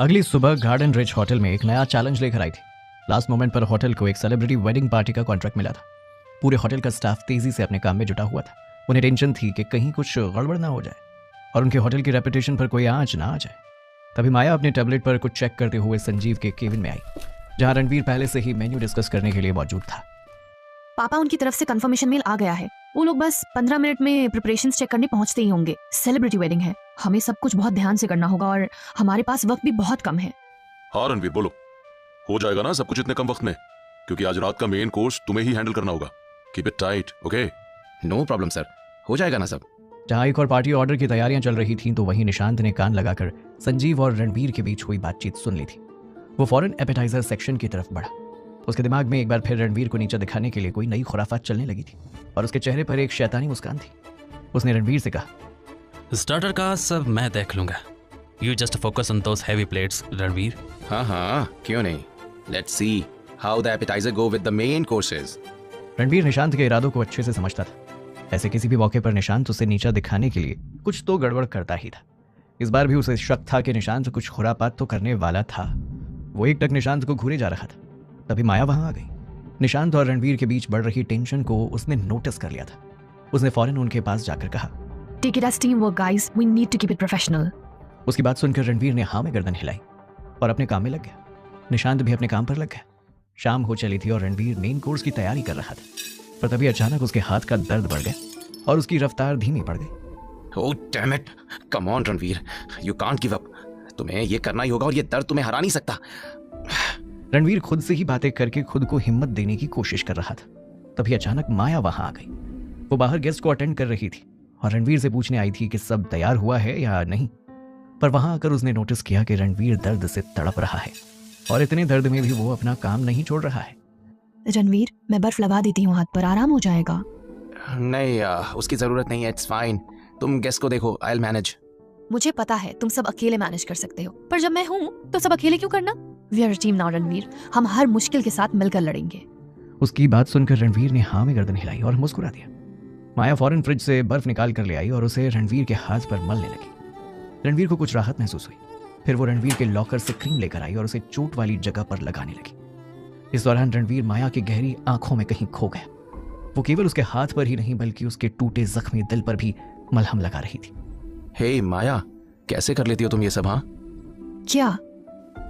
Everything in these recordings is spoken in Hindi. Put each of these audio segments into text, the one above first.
अगली सुबह गार्डन रिच होटल में एक नया चैलेंज लेकर आई थी। लास्ट मोमेंट पर होटल को एक सेलिब्रिटी वेडिंग पार्टी का कॉन्ट्रैक्ट मिला था। पूरे होटल का स्टाफ तेजी से अपने काम में जुटा हुआ था। उन्हें टेंशन थी कि कहीं कुछ गड़बड़ ना हो जाए और उनके होटल की रेपुटेशन पर कोई आंच ना आ जाए। तभी माया अपने टैबलेट पर कुछ चेक करते हुए संजीव के केबिन में आई, जहां रणवीर पहले से ही मेन्यू डिस्कस करने के लिए मौजूद था। पापा, उनकी तरफ से कंफर्मेशन मेल आ गया है। वो लोग बस 15 मिनट में प्रिपरेशंस चेक करने पहुंचते ही होंगे। सेलिब्रिटी वेडिंग है, हमें सब कुछ बहुत ध्यान से करना होगा और हमारे पास वक्त भी बहुत कम है। हाँ रणवीर, बोलो। हो जाएगा ना सब कुछ इतने कम वक्त में? क्योंकि आज रात का मेन कोर्स तुम्हें ही हैंडल करना होगा। Keep it tight, okay? No problem sir, हो जाएगा ना सब। जहां एक और पार्टी ऑर्डर की तैयारियां चल रही थीं, तो वहीं निशांत ने कान लगाकर संजीव और रणवीर के बीच हुई बातचीत सुन ली थी। वो फौरन एपेटाइजर सेक्शन की तरफ बढ़ा। उसके दिमाग में एक बार फिर रणवीर को नीचा दिखाने के लिए कोई नई खुराफात चलने लगी थी और उसके चेहरे पर एक शैतानी मुस्कान थी। उसने रणवीर से कहा, स्टार्टर का सब मैं देख लूंगा। You just focus on those heavy plates Ranveer. हाँ, क्यों नहीं। Let's see how the appetiser go with the main courses. Ranveer Nishant के इरादों को अच्छे से समझता था। ऐसे किसी भी मौके पर निशांत उसे नीचा दिखाने के लिए कुछ तो गड़बड़ करता ही था। इस बार भी उसे शक था कि निशांत कुछ खुरापात तो करने वाला था। वो एक टक निशांत को घूरे जा रहा था। तभी माया वहां आ गई। निशांत और रणवीर के बीच बढ़ रही टेंशन को उसने नोटिस कर लिया था। उसने फौरन उनके पास जाकर कहा, take it as team work guys, we need to keep it professional. उसकी बात सुनकर रणवीर ने हाँ में गर्दन हिलाई और अपने काम में लग गया। निशांत भी अपने काम पर लग गया। शाम हो चली थी और रणवीर मेन कोर्स की तैयारी कर रहा था, पर तभी अचानक उसके हाथ का दर्द बढ़ गया और उसकी रफ्तार धीमी पड़ गई। Oh damn it, come on Ranveer, you can't give up. तुम्हें ये करना ही होगा और ये दर्द तुम्हें हरा नहीं सकता। रणवीर खुद से ही बातें करके खुद को हिम्मत देने की कोशिश कर रहा था। तभी अचानक माया वहां आ गई। वो बाहर गेस्ट को अटेंड कर रही थी और रणवीर से पूछने आई थी कि सब तैयार हुआ है या नहीं। पर वहां आकर उसने नोटिस किया कि रणवीर दर्द से तड़प रहा है और इतने दर्द में भी वो अपना काम नहीं छोड़ रहा है। रणवीर, मैं बर्फ लगा देती हूँ, हाथ पर आराम हो जाएगा। नहीं, उसकी जरूरत नहीं है, इट्स फाइन। तुम गेस्ट को देखो, आई विल मैनेज। मुझे पता है तुम सब अकेले मैनेज कर सकते हो, पर जब मैं हूँ तो सब अकेले क्यों करना? We are team now Ranveer, हम हर मुश्किल के साथ मिलकर लड़ेंगे। उसकी बात सुनकर रणवीर ने हाँ में गर्दन हिलाई और मुस्कुरा दिया। माया फौरन फ्रिज से बर्फ निकाल कर ले आई और उसे रणवीर के हाथ पर मलने लगी। रणवीर को कुछ राहत महसूस हुई। फिर वो रणवीर के लॉकर से क्रीम लेकर आई और उसे चोट वाली जगह पर लगाने लगी। इस दौरान रणवीर माया की गहरी आंखों में कहीं खो गया। वो केवल उसके हाथ पर ही नहीं बल्कि उसके टूटे जख्मी दिल पर भी मलहम लगा रही थी। हे माया, कैसे कर लेती हो तुम ये सब? हाँ, क्या?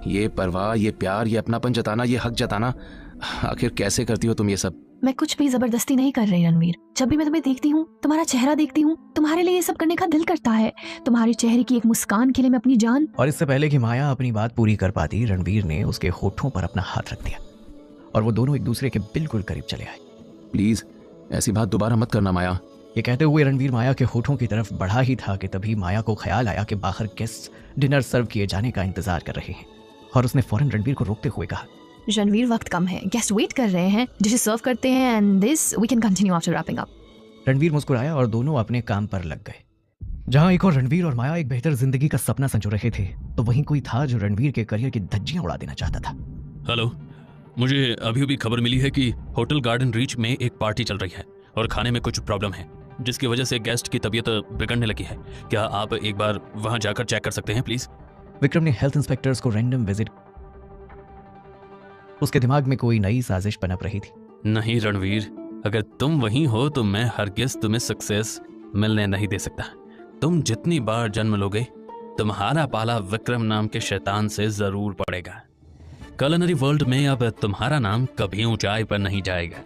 ये परवाह, ये प्यार, ये अपनापन जताना, ये हक जताना, आखिर कैसे करती हो तुम ये सब? मैं कुछ भी जबरदस्ती नहीं कर रही रणवीर। जब भी मैं तुम्हें देखती हूँ, तुम्हारा चेहरा देखती हूँ, तुम्हारे लिए ये सब करने का दिल करता है। तुम्हारे चेहरे की एक मुस्कान के लिए मैं अपनी जान। और इससे पहले कि माया अपनी बात पूरी कर पाती, रणवीर ने उसके होठों पर अपना हाथ रख दिया और वो दोनों एक दूसरे के बिल्कुल करीब चले आए। प्लीज ऐसी बात दोबारा मत करना माया। ये कहते हुए रणवीर माया के होठों की तरफ बढ़ा ही था कि तभी माया को ख्याल आया कि बाहर गेस्ट डिनर सर्व किए जाने का इंतजार कर रहे हैं और उसने फौरन रणवीर को रोकते हुए कहा, रणवीर, वक्त कम है, गेस्ट वेट कर रहे हैं, डिशेस सर्व करते हैं and this we can continue after wrapping up. Ranveer मुस्कुराया और दोनों अपने काम पर लग गए। जहां एक और रणवीर और माया एक बेहतर जिंदगी का सपना संजो रहे थे, तो वहीं कोई था जो रणवीर के करियर की धज्जियां उड़ा देना चाहता था। हेलो, मुझे अभी भी खबर मिली है कि होटल गार्डन रीच में एक पार्टी चल रही है और खाने में कुछ प्रॉब्लम है, जिसकी वजह से गेस्ट की तबीयत बिगड़ने लगी है। क्या आप एक बार वहां जाकर चेक कर सकते हैं प्लीज? विक्रम ने हेल्थ इंस्पेक्टर्स को रैंडम विजिट। उसके दिमाग में कोई नई साजिश पनप रही थी। नहीं रणवीर, अगर तुम वहीं हो तो मैं हरगिज तुम्हें सक्सेस मिलने नहीं दे सकता। तुम जितनी बार जन्म लोगे, तुम्हारा पाला विक्रम नाम के शैतान से जरूर पड़ेगा। कलनरी वर्ल्ड में अब तुम्हारा नाम कभी ऊंचाई पर नहीं जाएगा।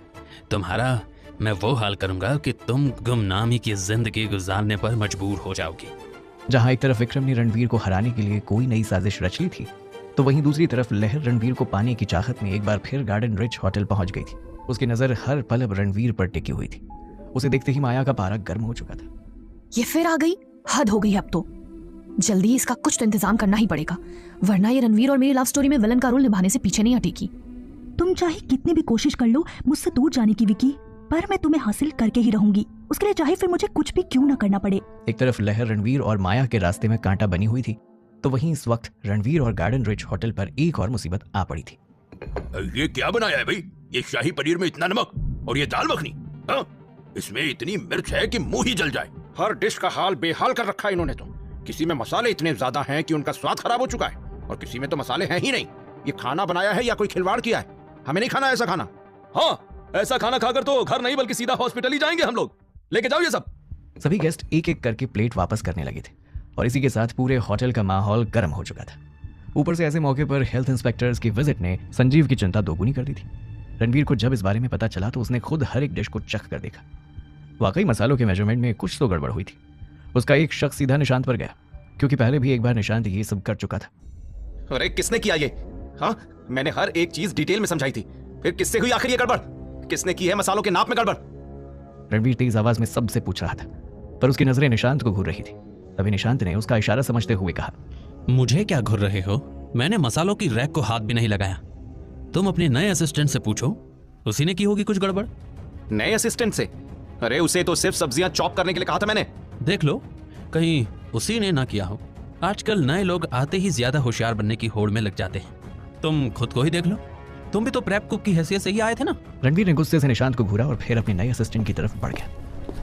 तुम्हारा मैं वो हाल करूंगा कि तुम गुमनामी की जिंदगी गुजारने पर मजबूर हो जाओगी। जहां एक तरफ विक्रम ने रणवीर को हराने के लिए कोई नई साजिश रच ली थी, तो वहीं दूसरी तरफ लहर रणवीर को पाने की चाहत में एक बार फिर गार्डन रिच होटल पहुंच गई थी। उसकी नजर हर पल अब रणवीर पर टिकी हुई थी। उसे देखते ही माया का पारा गर्म हो चुका था। ये फिर आ गई, हद हो गई अब तो। जल्दी इसका कुछ तो इंतजाम करना ही पड़ेगा, वरना ये रणवीर और मेरी लव स्टोरी में विलन का रोल निभाने से पीछे नहीं हटेगी। तुम चाहे कितनी भी कोशिश कर लो मुझसे दूर जाने की विकी, पर मैं तुम्हें हासिल करके ही रहूंगी, उसके लिए चाहे फिर मुझे कुछ भी क्यों ना करना पड़े। एक तरफ लहर रणवीर और माया के रास्ते में कांटा बनी हुई थी, तो वहीं इस वक्त रणवीर और गार्डन रिच होटल पर एक और मुसीबत आ पड़ी थी। ये क्या बनाया है भाई? ये शाही पनीर में इतना नमक और ये दाल मखनी, हाँ? इसमें इतनी मिर्च है कि मुंह ही जल जाए। हर डिश का हाल बेहाल कर रखा है इन्होंने तो। किसी में मसाले इतने ज्यादा हैं कि उनका स्वाद खराब हो चुका है। और किसी में तो मसाले हैं ही नहीं। ये खाना बनाया है या कोई खिलवाड़ किया है? हमें नहीं खाना ऐसा खाना। हाँ, ऐसा खाना खाकर तो घर नहीं बल्कि सीधा हॉस्पिटल ही जाएंगे हम लोग। लेके जाओ ये सब। सभी गेस्ट एक एक करके प्लेट वापस करने लगे थे और इसी के साथ पूरे होटल का माहौल गर्म हो चुका था। ऊपर से ऐसे मौके पर हेल्थ इंस्पेक्टर्स की विजिट ने संजीव की चिंता दोगुनी कर दी थी। रणवीर को जब इस बारे में पता चला तो उसने खुद हर एक डिश को चख कर देखा। वाकई मसालों के मेजरमेंट में कुछ तो गड़बड़ हुई थी। उसका एक शक सीधा निशांत पर गया, क्योंकि पहले भी एक बार निशांत ये सब कर चुका था। अरे किसने किया ये? हाँ, मैंने हर एक चीज डिटेल में समझाई थी, फिर किससे हुई आखिर ये गड़बड़? किसने की है मसालों के नाप में गड़बड़? रणवीर तेज आवाज में सबसे पूछ रहा था, पर उसकी नजरें निशांत को घूर रही थी। तभी निशांत ने उसका इशारा समझते हुए कहा, मुझे क्या घुर रहे हो? मैंने मसालों की रैक को हाथ भी नहीं लगाया। तुम अपने नए असिस्टेंट से पूछो, उसी ने की होगी कुछ गड़बड़। नए असिस्टेंट से? अरे उसे तो सिर्फ सब्जियां चॉप करने के लिए कहा था मैंने। देख लो, कहीं उसी ने ना किया हो। आजकल नए लोग आते ही ज्यादा होशियार बनने की होड़ में लग जाते हैं। तुम खुद को ही देख लो, तुम भी तो प्रेप कुक की हैसियत से ही आए थे ना। रणवीर ने गुस्से से निशांत को घूरा और फिर अपने नए असिस्टेंट की तरफ बढ़ गया।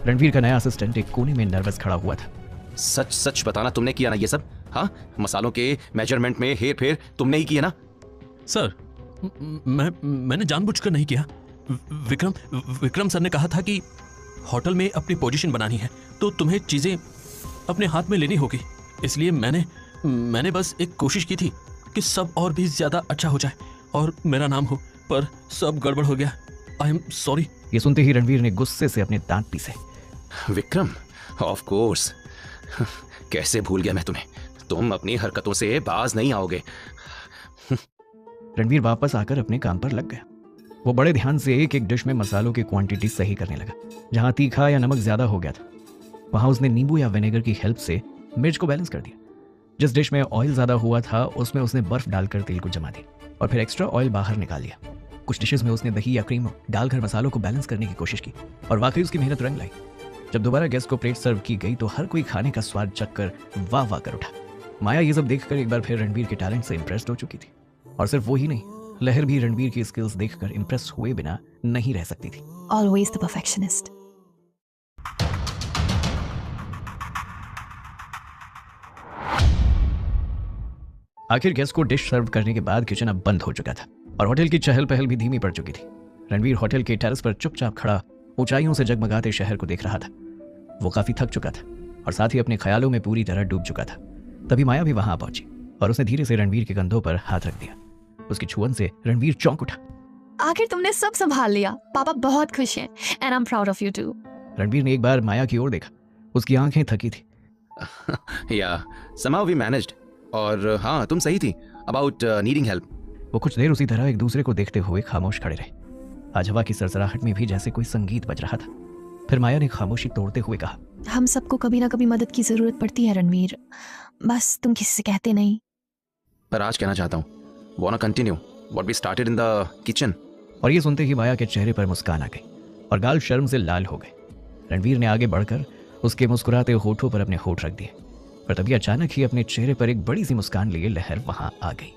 रणवीर का नया असिस्टेंट एक कोने में नर्वस खड़ा हुआ था। सच सच बताना, तुमने किया ना ये सब? हाँ, मसालों के मेजरमेंट में हेर फेर तुमने ही किया ना? सर, मैंने जानबूझकर नहीं किया। विक्रम सर ने कहा था कि होटल में अपनी पोजीशन बनानी है तो तुम्हें चीजें अपने हाथ में लेनी होगी, इसलिए मैंने बस एक कोशिश की थी कि सब और भी ज्यादा अच्छा हो जाए और मेरा नाम हो, पर सब गड़बड़ हो गया। I am sorry. ये सुनते ही रणवीर ने गुस्से से अपने दांत पीसे। विक्रम, ऑफ कोर्स, कैसे भूल गया मैं तुम्हें। तुम अपनी हरकतों से बाज नहीं आओगे। रणवीर वापस आकर अपने काम पर लग गया। वो बड़े ध्यान से एक एक डिश में मसालों की क्वांटिटी सही करने लगा। जहां तीखा या नमक ज्यादा हो गया था वहां उसने नींबू या विनेगर की हेल्प से मिर्च को बैलेंस कर दिया। जिस डिश में ऑयल ज्यादा हुआ था उसमें उसने बर्फ डालकर तेल को जमा दिया और फिर एक्स्ट्रा ऑयल बाहर निकाल लिया। कुछ डिशेस में उसने दही या क्रीम डालकर मसालों को बैलेंस करने की कोशिश की और वाकई उसकी मेहनत रंग लाई। जब दोबारा गेस्ट को प्लेट सर्व की गई तो हर कोई खाने का स्वाद चखकर वाह वाह कर उठा। माया ये सब देखकर एक बार फिर रणवीर के टैलेंट से इंप्रेस्ड हो चुकी थी और सिर्फ वो ही नहीं, लहर भी रणवीर की स्किल्स देखकर इंप्रेस हुए बिना नहीं रह सकती थी। Always the perfectionist. आखिर गेस्ट को डिश सर्व करने के बाद किचन अब बंद हो चुका था और होटल की चहल पहल भी धीमी पड़ चुकी थी। रणवीर होटल के टेरेस पर चुपचाप खड़ा ऊंचाइयों से जगमगाते शहर को देख रहा था। वो काफी थक चुका था और साथ ही अपने ख्यालों में पूरी तरह डूब चुका था। तभी माया भी वहां पहुंची और उसने धीरे से रणवीर के कंधों पर हाथ रख दिया। उसकी छुअन से रणवीर चौंक उठा। आखिर तुमने सब संभाल लिया। पापा बहुत खुश हैं and I am proud of you too. Ranveer ने एक बार माया की ओर देखा। उसकी आंखें थकी थी। या somehow we managed। और हाँ, तुम सही थी अबाउट नीडिंग हेल्प। वो कुछ देर उसी तरह एक दूसरे को देखते हुए खामोश खड़े रहे। आज हवा की सरसराहट में भी जैसे कोई संगीत बज रहा था। फिर माया ने खामोशी तोड़ते हुए कहा, हम सबको कभी ना कभी मदद की जरूरत पड़ती है रणवीर, बस तुम किसी से कहते नहीं। पर आज कहना चाहता हूँ, wanna continue what we started in the kitchen। और ये सुनते ही माया के चेहरे पर मुस्कान आ गई और गाल शर्म से लाल हो गए। रणवीर ने आगे बढ़कर उसके मुस्कुराते होठों पर अपने होठ रख दिए, पर तभी अचानक ही अपने चेहरे पर एक बड़ी सी मुस्कान लिए लहर वहां आ गई।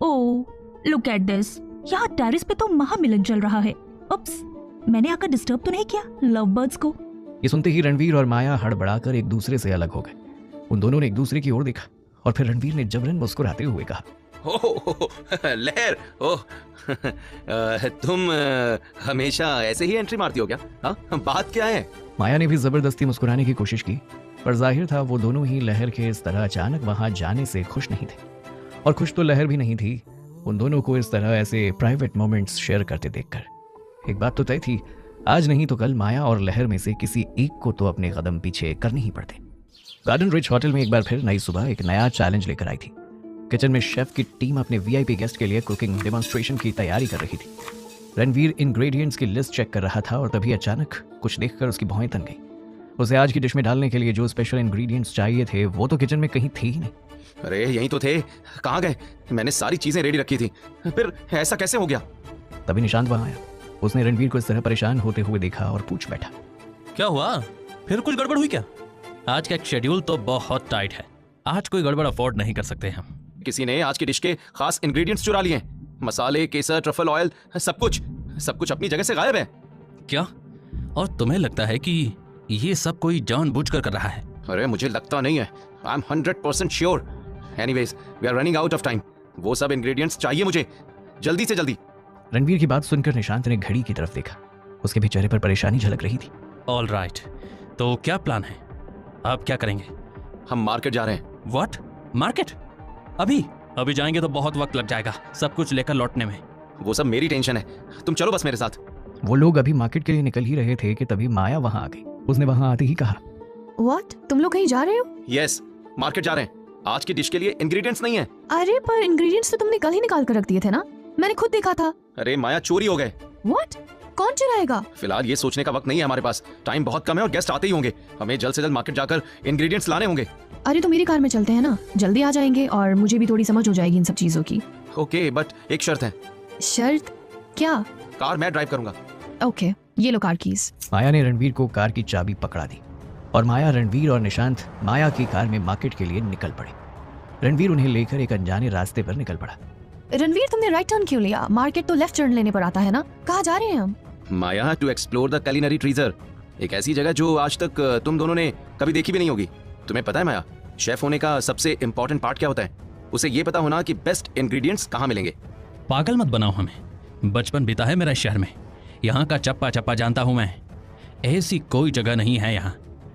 ओह, लुक एट दिस। यहाँ टेरेस पे तो महामिलन चल रहा है। उप्स, मैंने आकर डिस्टर्ब तो नहीं किया लव बर्ड्स को? ये सुनते ही रणवीर और माया हड़बड़ाकर एक दूसरे से अलग हो गए। उन दोनों ने एक दूसरे की ओर देखा और फिर रणवीर ने जबरन मुस्कुराते हुए कहा, लहर, ओह तुम हमेशा ऐसे ही एंट्री मारती हो क्या? हाँ, बात क्या है? माया ने भी जबरदस्ती मुस्कुराने की कोशिश की, पर जाहिर था वो दोनों ही लहर के इस तरह अचानक वहां जाने से खुश नहीं थे। और खुश तो लहर भी नहीं थी उन दोनों को इस तरह ऐसे प्राइवेट मोमेंट्स शेयर करते देखकर। एक बात तो तय थी, आज नहीं तो कल माया और लहर में से किसी एक को तो अपने कदम पीछे करने ही पड़ते। गार्डन रिच होटल में एक बार फिर नई सुबह एक नया चैलेंज लेकर आई थी। किचन में शेफ की टीम अपने वीआईपी गेस्ट के लिए कुकिंग डेमोन्स्ट्रेशन की तैयारी कर रही थी। रणवीर इंग्रेडिएंट्स की लिस्ट चेक कर रहा था और तभी अचानक कुछ देखकर उसकी भौहें तन गई। उसे आज की डिश में डालने के लिए जो स्पेशल इंग्रेडिएंट्स चाहिए थे वो तो किचन में कहीं थे ही नहीं। अरे यहीं तो थे, कहाँ गए? मैंने सारी चीजें रेडी रखी थी, फिर ऐसा कैसे हो गया? तभी निशांत वहां आया। उसने रणवीर को इस तरह परेशान होते हुए देखा और पूछ बैठा, क्या हुआ? फिर कुछ गड़बड़ हुई क्या? आज का एक शेड्यूल तो बहुत टाइट है, आज कोई गड़बड़ अफोर्ड नहीं कर सकते हम। किसी ने आज की डिश के खास इंग्रेडिएंट्स चुरा लिए। मसाले, केसर, ट्रफल ऑयल, सब कुछ अपनी जगह से गायब है। क्या? और तुम्हें लगता है कि ये सब कोई जानबूझकर कर रहा है? अरे मुझे लगता नहीं है, I am 100% sure. Anyways we are running out of time. वो सब इंग्रेडिएंट्स चाहिए मुझे, जल्दी से जल्दी। रणवीर की बात सुनकर निशांत ने घड़ी की तरफ देखा। उसके भी चेहरे पर परेशानी झलक रही थी। ऑल राइट, तो क्या प्लान है? आप क्या करेंगे? हम मार्केट जा रहे हैं। व्हाट? मार्केट? अभी जाएंगे तो बहुत वक्त लग जाएगा सब कुछ लेकर लौटने में। वो सब मेरी टेंशन है, तुम चलो बस मेरे साथ। वो लोग अभी मार्केट के लिए निकल ही रहे थे कि तभी माया वहां आ गई। उसने वहां आते ही कहा, व्हाट? तुम लोग कहीं जा रहे हो? यस, मार्केट जा रहे हैं। आज की डिश के लिए इंग्रेडिएंट्स नहीं है। अरे पर इंग्रेडिएंट्स तो तुमने कल ही निकाल कर रख दिए थे ना, मैंने खुद देखा था। अरे माया, चोरी हो गए। व्हाट? कौन चुराएगा? फिलहाल ये सोचने का वक्त नहीं है हमारे पास, टाइम बहुत कम है और गेस्ट आते ही होंगे। हमें जल्द से जल्द मार्केट जाकर इंग्रेडिएंट्स लाने होंगे। अरे तो मेरी कार में चलते हैं ना, जल्दी आ जाएंगे और मुझे भी थोड़ी समझ हो जाएगी इन सब चीजों की। ओके, बट एक शर्त है। शर्त? क्या? कार मैं ड्राइव करूंगा। ओके, ये लो कार कीज। माया ने रणवीर को कार की चाबी पकड़ा दी और माया, रणवीर और निशांत माया की कार में मार्केट के लिए निकल पड़े। रणवीर उन्हें लेकर एक अनजाने रास्ते पर निकल पड़ा। रणवीर, तुमने राइट टर्न क्यों लिया? मार्केट तो लेफ्ट टर्न लेने पर आता है ना। कहाँ जा रहे हैं हम? Maya, to explore the culinary treasure, एक ऐसी जगह जो आज तक तुम दोनों ने कभी देखी भी नहीं होगी। तुम्हें पता है माया, शेफ होने का सबसे इम्पोर्टेंट पार्ट क्या होता है? उसे ये पता होना कि बेस्ट इंग्रेडिएंट्स कहाँ मिलेंगे। पागल मत बनाओ हमें, बचपन बीता है मेरा इस शहर में, यहाँ का चप्पा चप्पा जानता हूँ मैं। ऐसी कोई जगह नहीं है यहाँ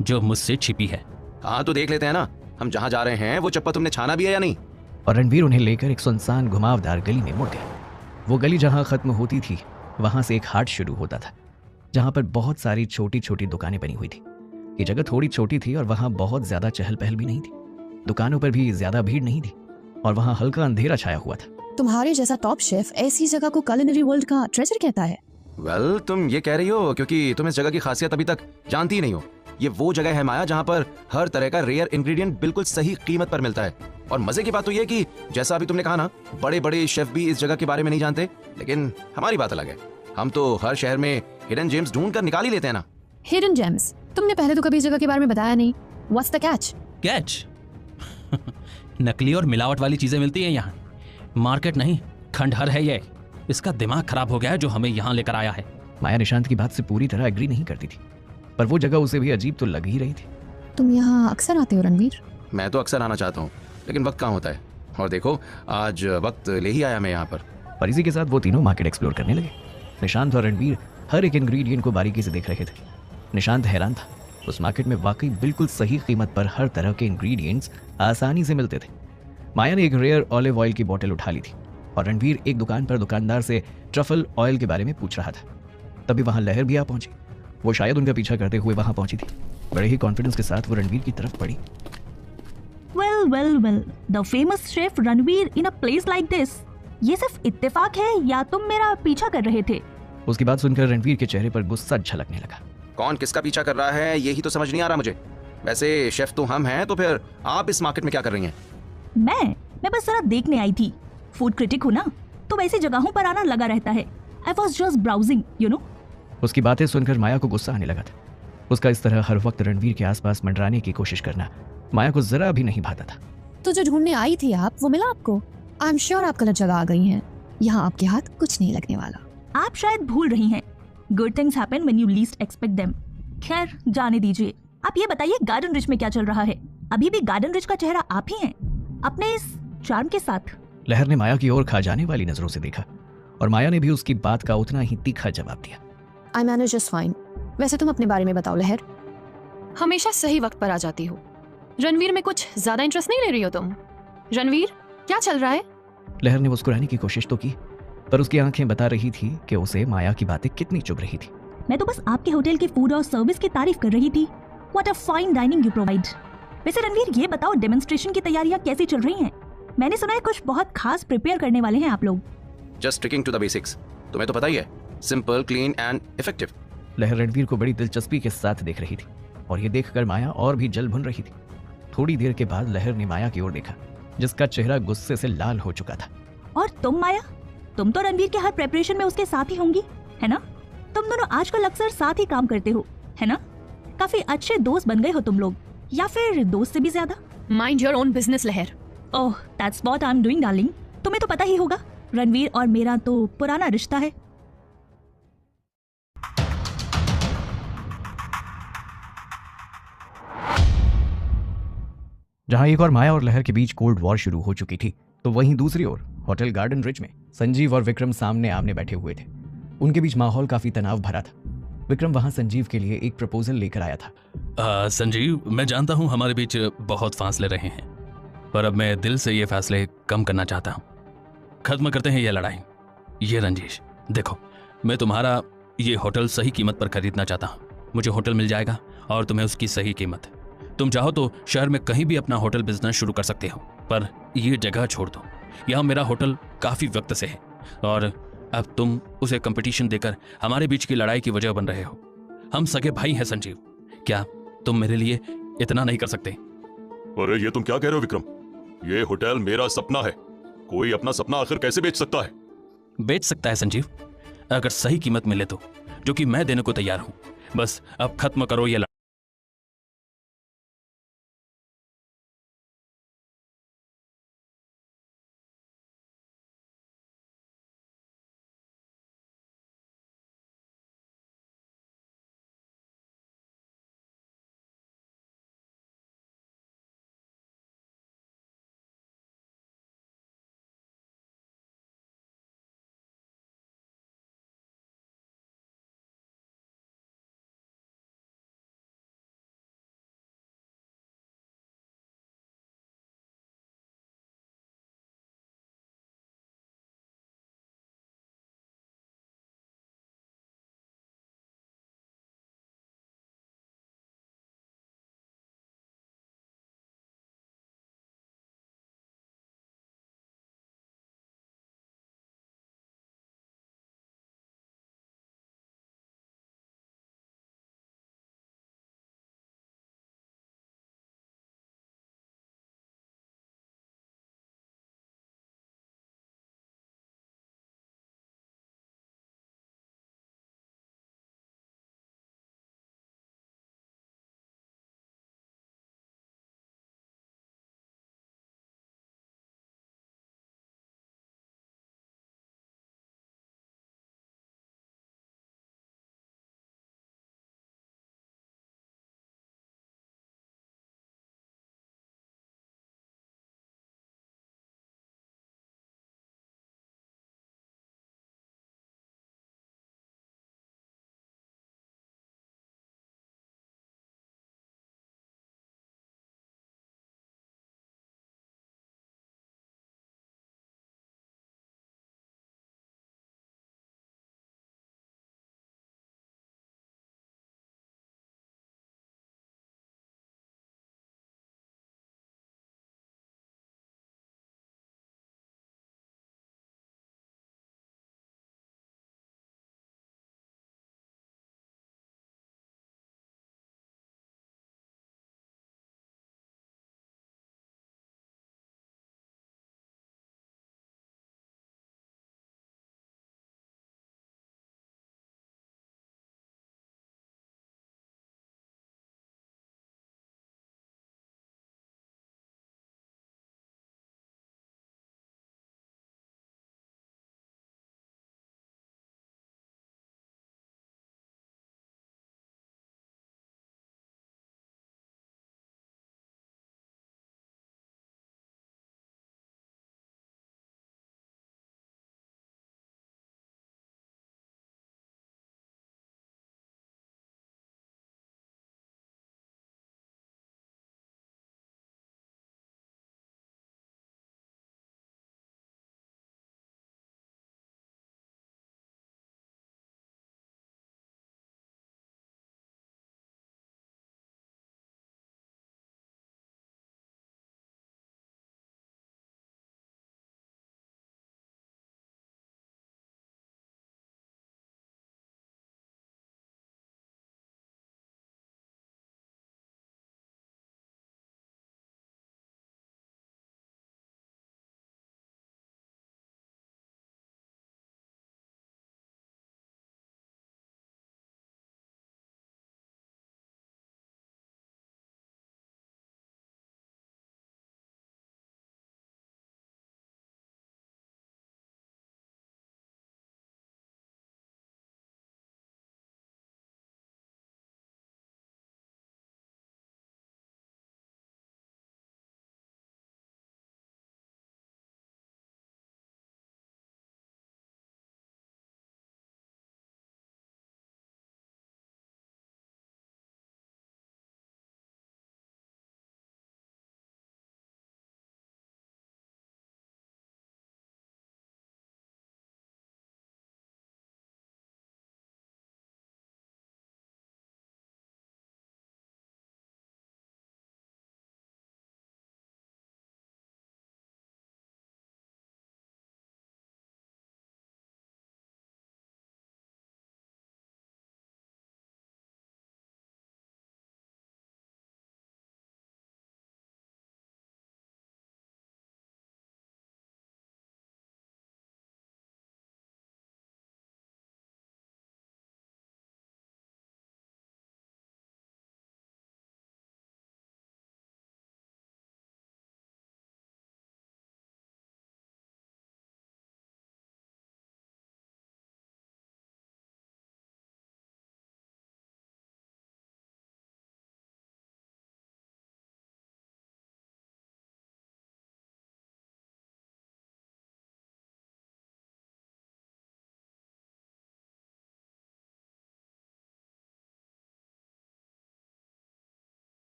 जो मुझसे छिपी है। हाँ तो देख लेते हैं ना, हम जहाँ जा रहे हैं वो चप्पा तुमने छाना भी है या नहीं। और रणवीर उन्हें लेकर एक सुनसान घुमावदार गली में मुड़ गया। वो गली जहां खत्म होती थी वहां से एक हाट शुरू होता था, जहां पर बहुत सारी छोटी छोटी दुकानें बनी हुई थी। ये जगह थोड़ी छोटी थी और वहां बहुत ज्यादा चहल पहल भी नहीं थी। दुकानों पर भी ज्यादा भीड़ नहीं थी और वहां हल्का अंधेरा छाया हुआ था। तुम्हारे जैसा टॉप शेफ ऐसी जगह को culinary वर्ल्ड का ट्रेजर कहता है। वेल, तुम ये कह रही हो क्योंकि तुम इस जगह की खासियत अभी तक जानती ही नहीं हो। ये वो जगह है माया जहाँ पर हर तरह का रेयर इंग्रेडिएंट बिल्कुल सही कीमत पर मिलता है। और मजे की बात तो ये कि जैसा अभी तुमने कहा ना, बड़े बड़े शेफ भी इस जगह के बारे में नहीं जानते, लेकिन हमारी बात अलग है। हम तो हर शहर में हिडन जेम्स ढूंढ कर निकाल ही लेते हैं ना। Hidden gems? तुमने पहले तो कभी इस जगह के बारे में बताया नहीं। What's the catch? कैच? नकली और मिलावट वाली चीजें मिलती हैं यहाँ। मार्केट नहीं, खंडहर है ये। इसका दिमाग खराब हो गया है जो हमें यहाँ लेकर आया है। माया निशांत की बात से पूरी तरह एग्री नहीं करती थी, पर वो जगह उसे भी अजीब तो लग ही रही थी। तुम यहाँ अक्सर आते हो रणवीर? मैं तो अक्सर आना चाहता हूँ, लेकिन वक्त कहाँ होता है। और देखो, आज वक्त ले ही आया मैं यहाँ पर। इसी के साथ वो तीनों मार्केट एक्सप्लोर करने लगे। निशांत और रणवीर हर एक इंग्रेडिएंट को बारीकी से देख रहे थे। निशांत हैरान था, उस मार्केट में वाकई बिल्कुल सही कीमत पर हर तरह के इंग्रेडिएंट्स आसानी से मिलते थे। माया ने एक रेयर ऑलिव ऑयल की बोतल उठा ली थी और रणवीर एक दुकान पर दुकानदार से ट्रफल ऑयल के बारे में पूछ रहा था। तभी वहां लहर भी आ पहुंची। वो शायद उनका पीछा करते हुए वहां पहुंची थी। बड़े ही कॉन्फिडेंस के साथ वो रणवीर की तरफ बढ़ी। Well, the famous chef Ranveer in a place like this. ये सिर्फ इत्तेफाक है या तुम मेरा पीछा कर रहे थे? उसकी बात सुनकर रणवीर के चेहरे पर गुस्सा झलकने लगा। कौन किसका पीछा कर रहा है यही तो समझ नहीं आ रहा मुझे। वैसे शेफ तो हम हैं, तो फिर आप इस मार्केट में क्या कर रही हैं? मैं बस जरा देखने आई थी। फूड क्रिटिक हूँ ना, तो वैसी जगहों पर आना लगा रहता है। I was just browsing, you know. उसकी बातें सुनकर माया को गुस्सा आने लगा था। उसका इस तरह हर वक्त रणवीर के आसपास मंडराने की कोशिश करना माया को जरा भी नहीं भाता था। तो जो ढूंढने आई थी आप, वो मिला आपको? आई एम श्योर आप गलत जगह आ गई हैं। यहाँ आपके हाथ कुछ नहीं लगने वाला। आप शायद भूल रही हैं, good things happen when you least expect them. खैर, जाने दीजिए। आप ये बताइए, गार्डन रिच में क्या चल रहा है? अभी भी गार्डन रिच का चेहरा आप ही हैं, अपने इस चार्म के साथ। लहर ने माया की ओर खा जाने वाली नजरों से देखा और माया ने भी उसकी बात का उतना ही तीखा जवाब दिया। I manage just fine. वैसे तुम अपने बारे में बताओ लहर। हमेशा सही वक्त पर आ जाती हो। रणवीर में कुछ ज्यादा इंटरेस्ट नहीं ले रही हो तुम? रणवीर, क्या चल रहा है? लहर ने मुस्कुराने की कोशिश तो की, पर उसकी आंखें बता रही थी कि उसे माया की बातें कितनी चुभ रही थी। मैं तो बस आपके होटल के फूड और सर्विस की तारीफ कर रही थी। What a fine dining you provide. वैसे रणवीर, ये बताओ, डेमोन्स्ट्रेशन की तैयारियां कैसी चल रही हैं? मैंने सुना है कुछ बहुत खास प्रिपेयर करने वाले हैं आप लोग। Just sticking to the basics. तुम्हें तो पता ही है, सिंपल, क्लीन एंड इफेक्टिव। लहर रणवीर को बड़ी दिलचस्पी के साथ देख रही थी और ये देखकर माया और भी जल भुन रही थी। थोड़ी देर के बाद लहर ने माया की ओर देखा, जिसका चेहरा गुस्से से लाल हो चुका था। और तुम माया, तुम तो रणवीर के हर प्रेपरेशन में उसके साथ ही होंगी, है ना? तुम दोनों आजकल अक्सर साथ ही काम करते हो, है ना? काफी अच्छे दोस्त बन गए हो तुम लोग, या फिर दोस्त से भी ज्यादा? Mind your own business Lahar. Oh, that's what I am doing darling. तुम्हें तो पता ही होगा, रणवीर और मेरा तो पुराना रिश्ता है। जहां एक और माया और लहर के बीच कोल्ड वॉर शुरू हो चुकी थी, तो वहीं दूसरी ओर होटल गार्डन रिच में संजीव और विक्रम सामने आमने बैठे हुए थे। उनके बीच माहौल काफी तनाव भरा था। विक्रम वहां संजीव के लिए एक प्रपोजल लेकर आया था। संजीव, मैं जानता हूं हमारे बीच बहुत फासले रहे हैं, पर अब मैं दिल से ये फासले कम करना चाहता हूं। खत्म करते हैं ये लड़ाई। ये रंजीश, देखो, मैं तुम्हारा ये होटल सही कीमत पर खरीदना चाहता हूं। मुझे होटल मिल जाएगा और तुम्हें उसकी सही कीमत। तुम चाहो तो शहर में कहीं भी अपना होटल बिजनेस शुरू कर सकते हो, पर ये जगह छोड़ दो। यहाँ मेरा होटल काफी वक्त से है और अब तुम उसे कंपटीशन देकर हमारे बीच की लड़ाई की वजह बन रहे हो। हम सगे भाई हैं संजीव, क्या तुम मेरे लिए इतना नहीं कर सकते? अरे ये तुम क्या कह रहे हो विक्रम? ये होटल मेरा सपना है। कोई अपना सपना आखिर कैसे बेच सकता है? बेच सकता है संजीव, अगर सही कीमत मिले तो, जो कि मैं देने को तैयार हूं। बस अब खत्म करो ये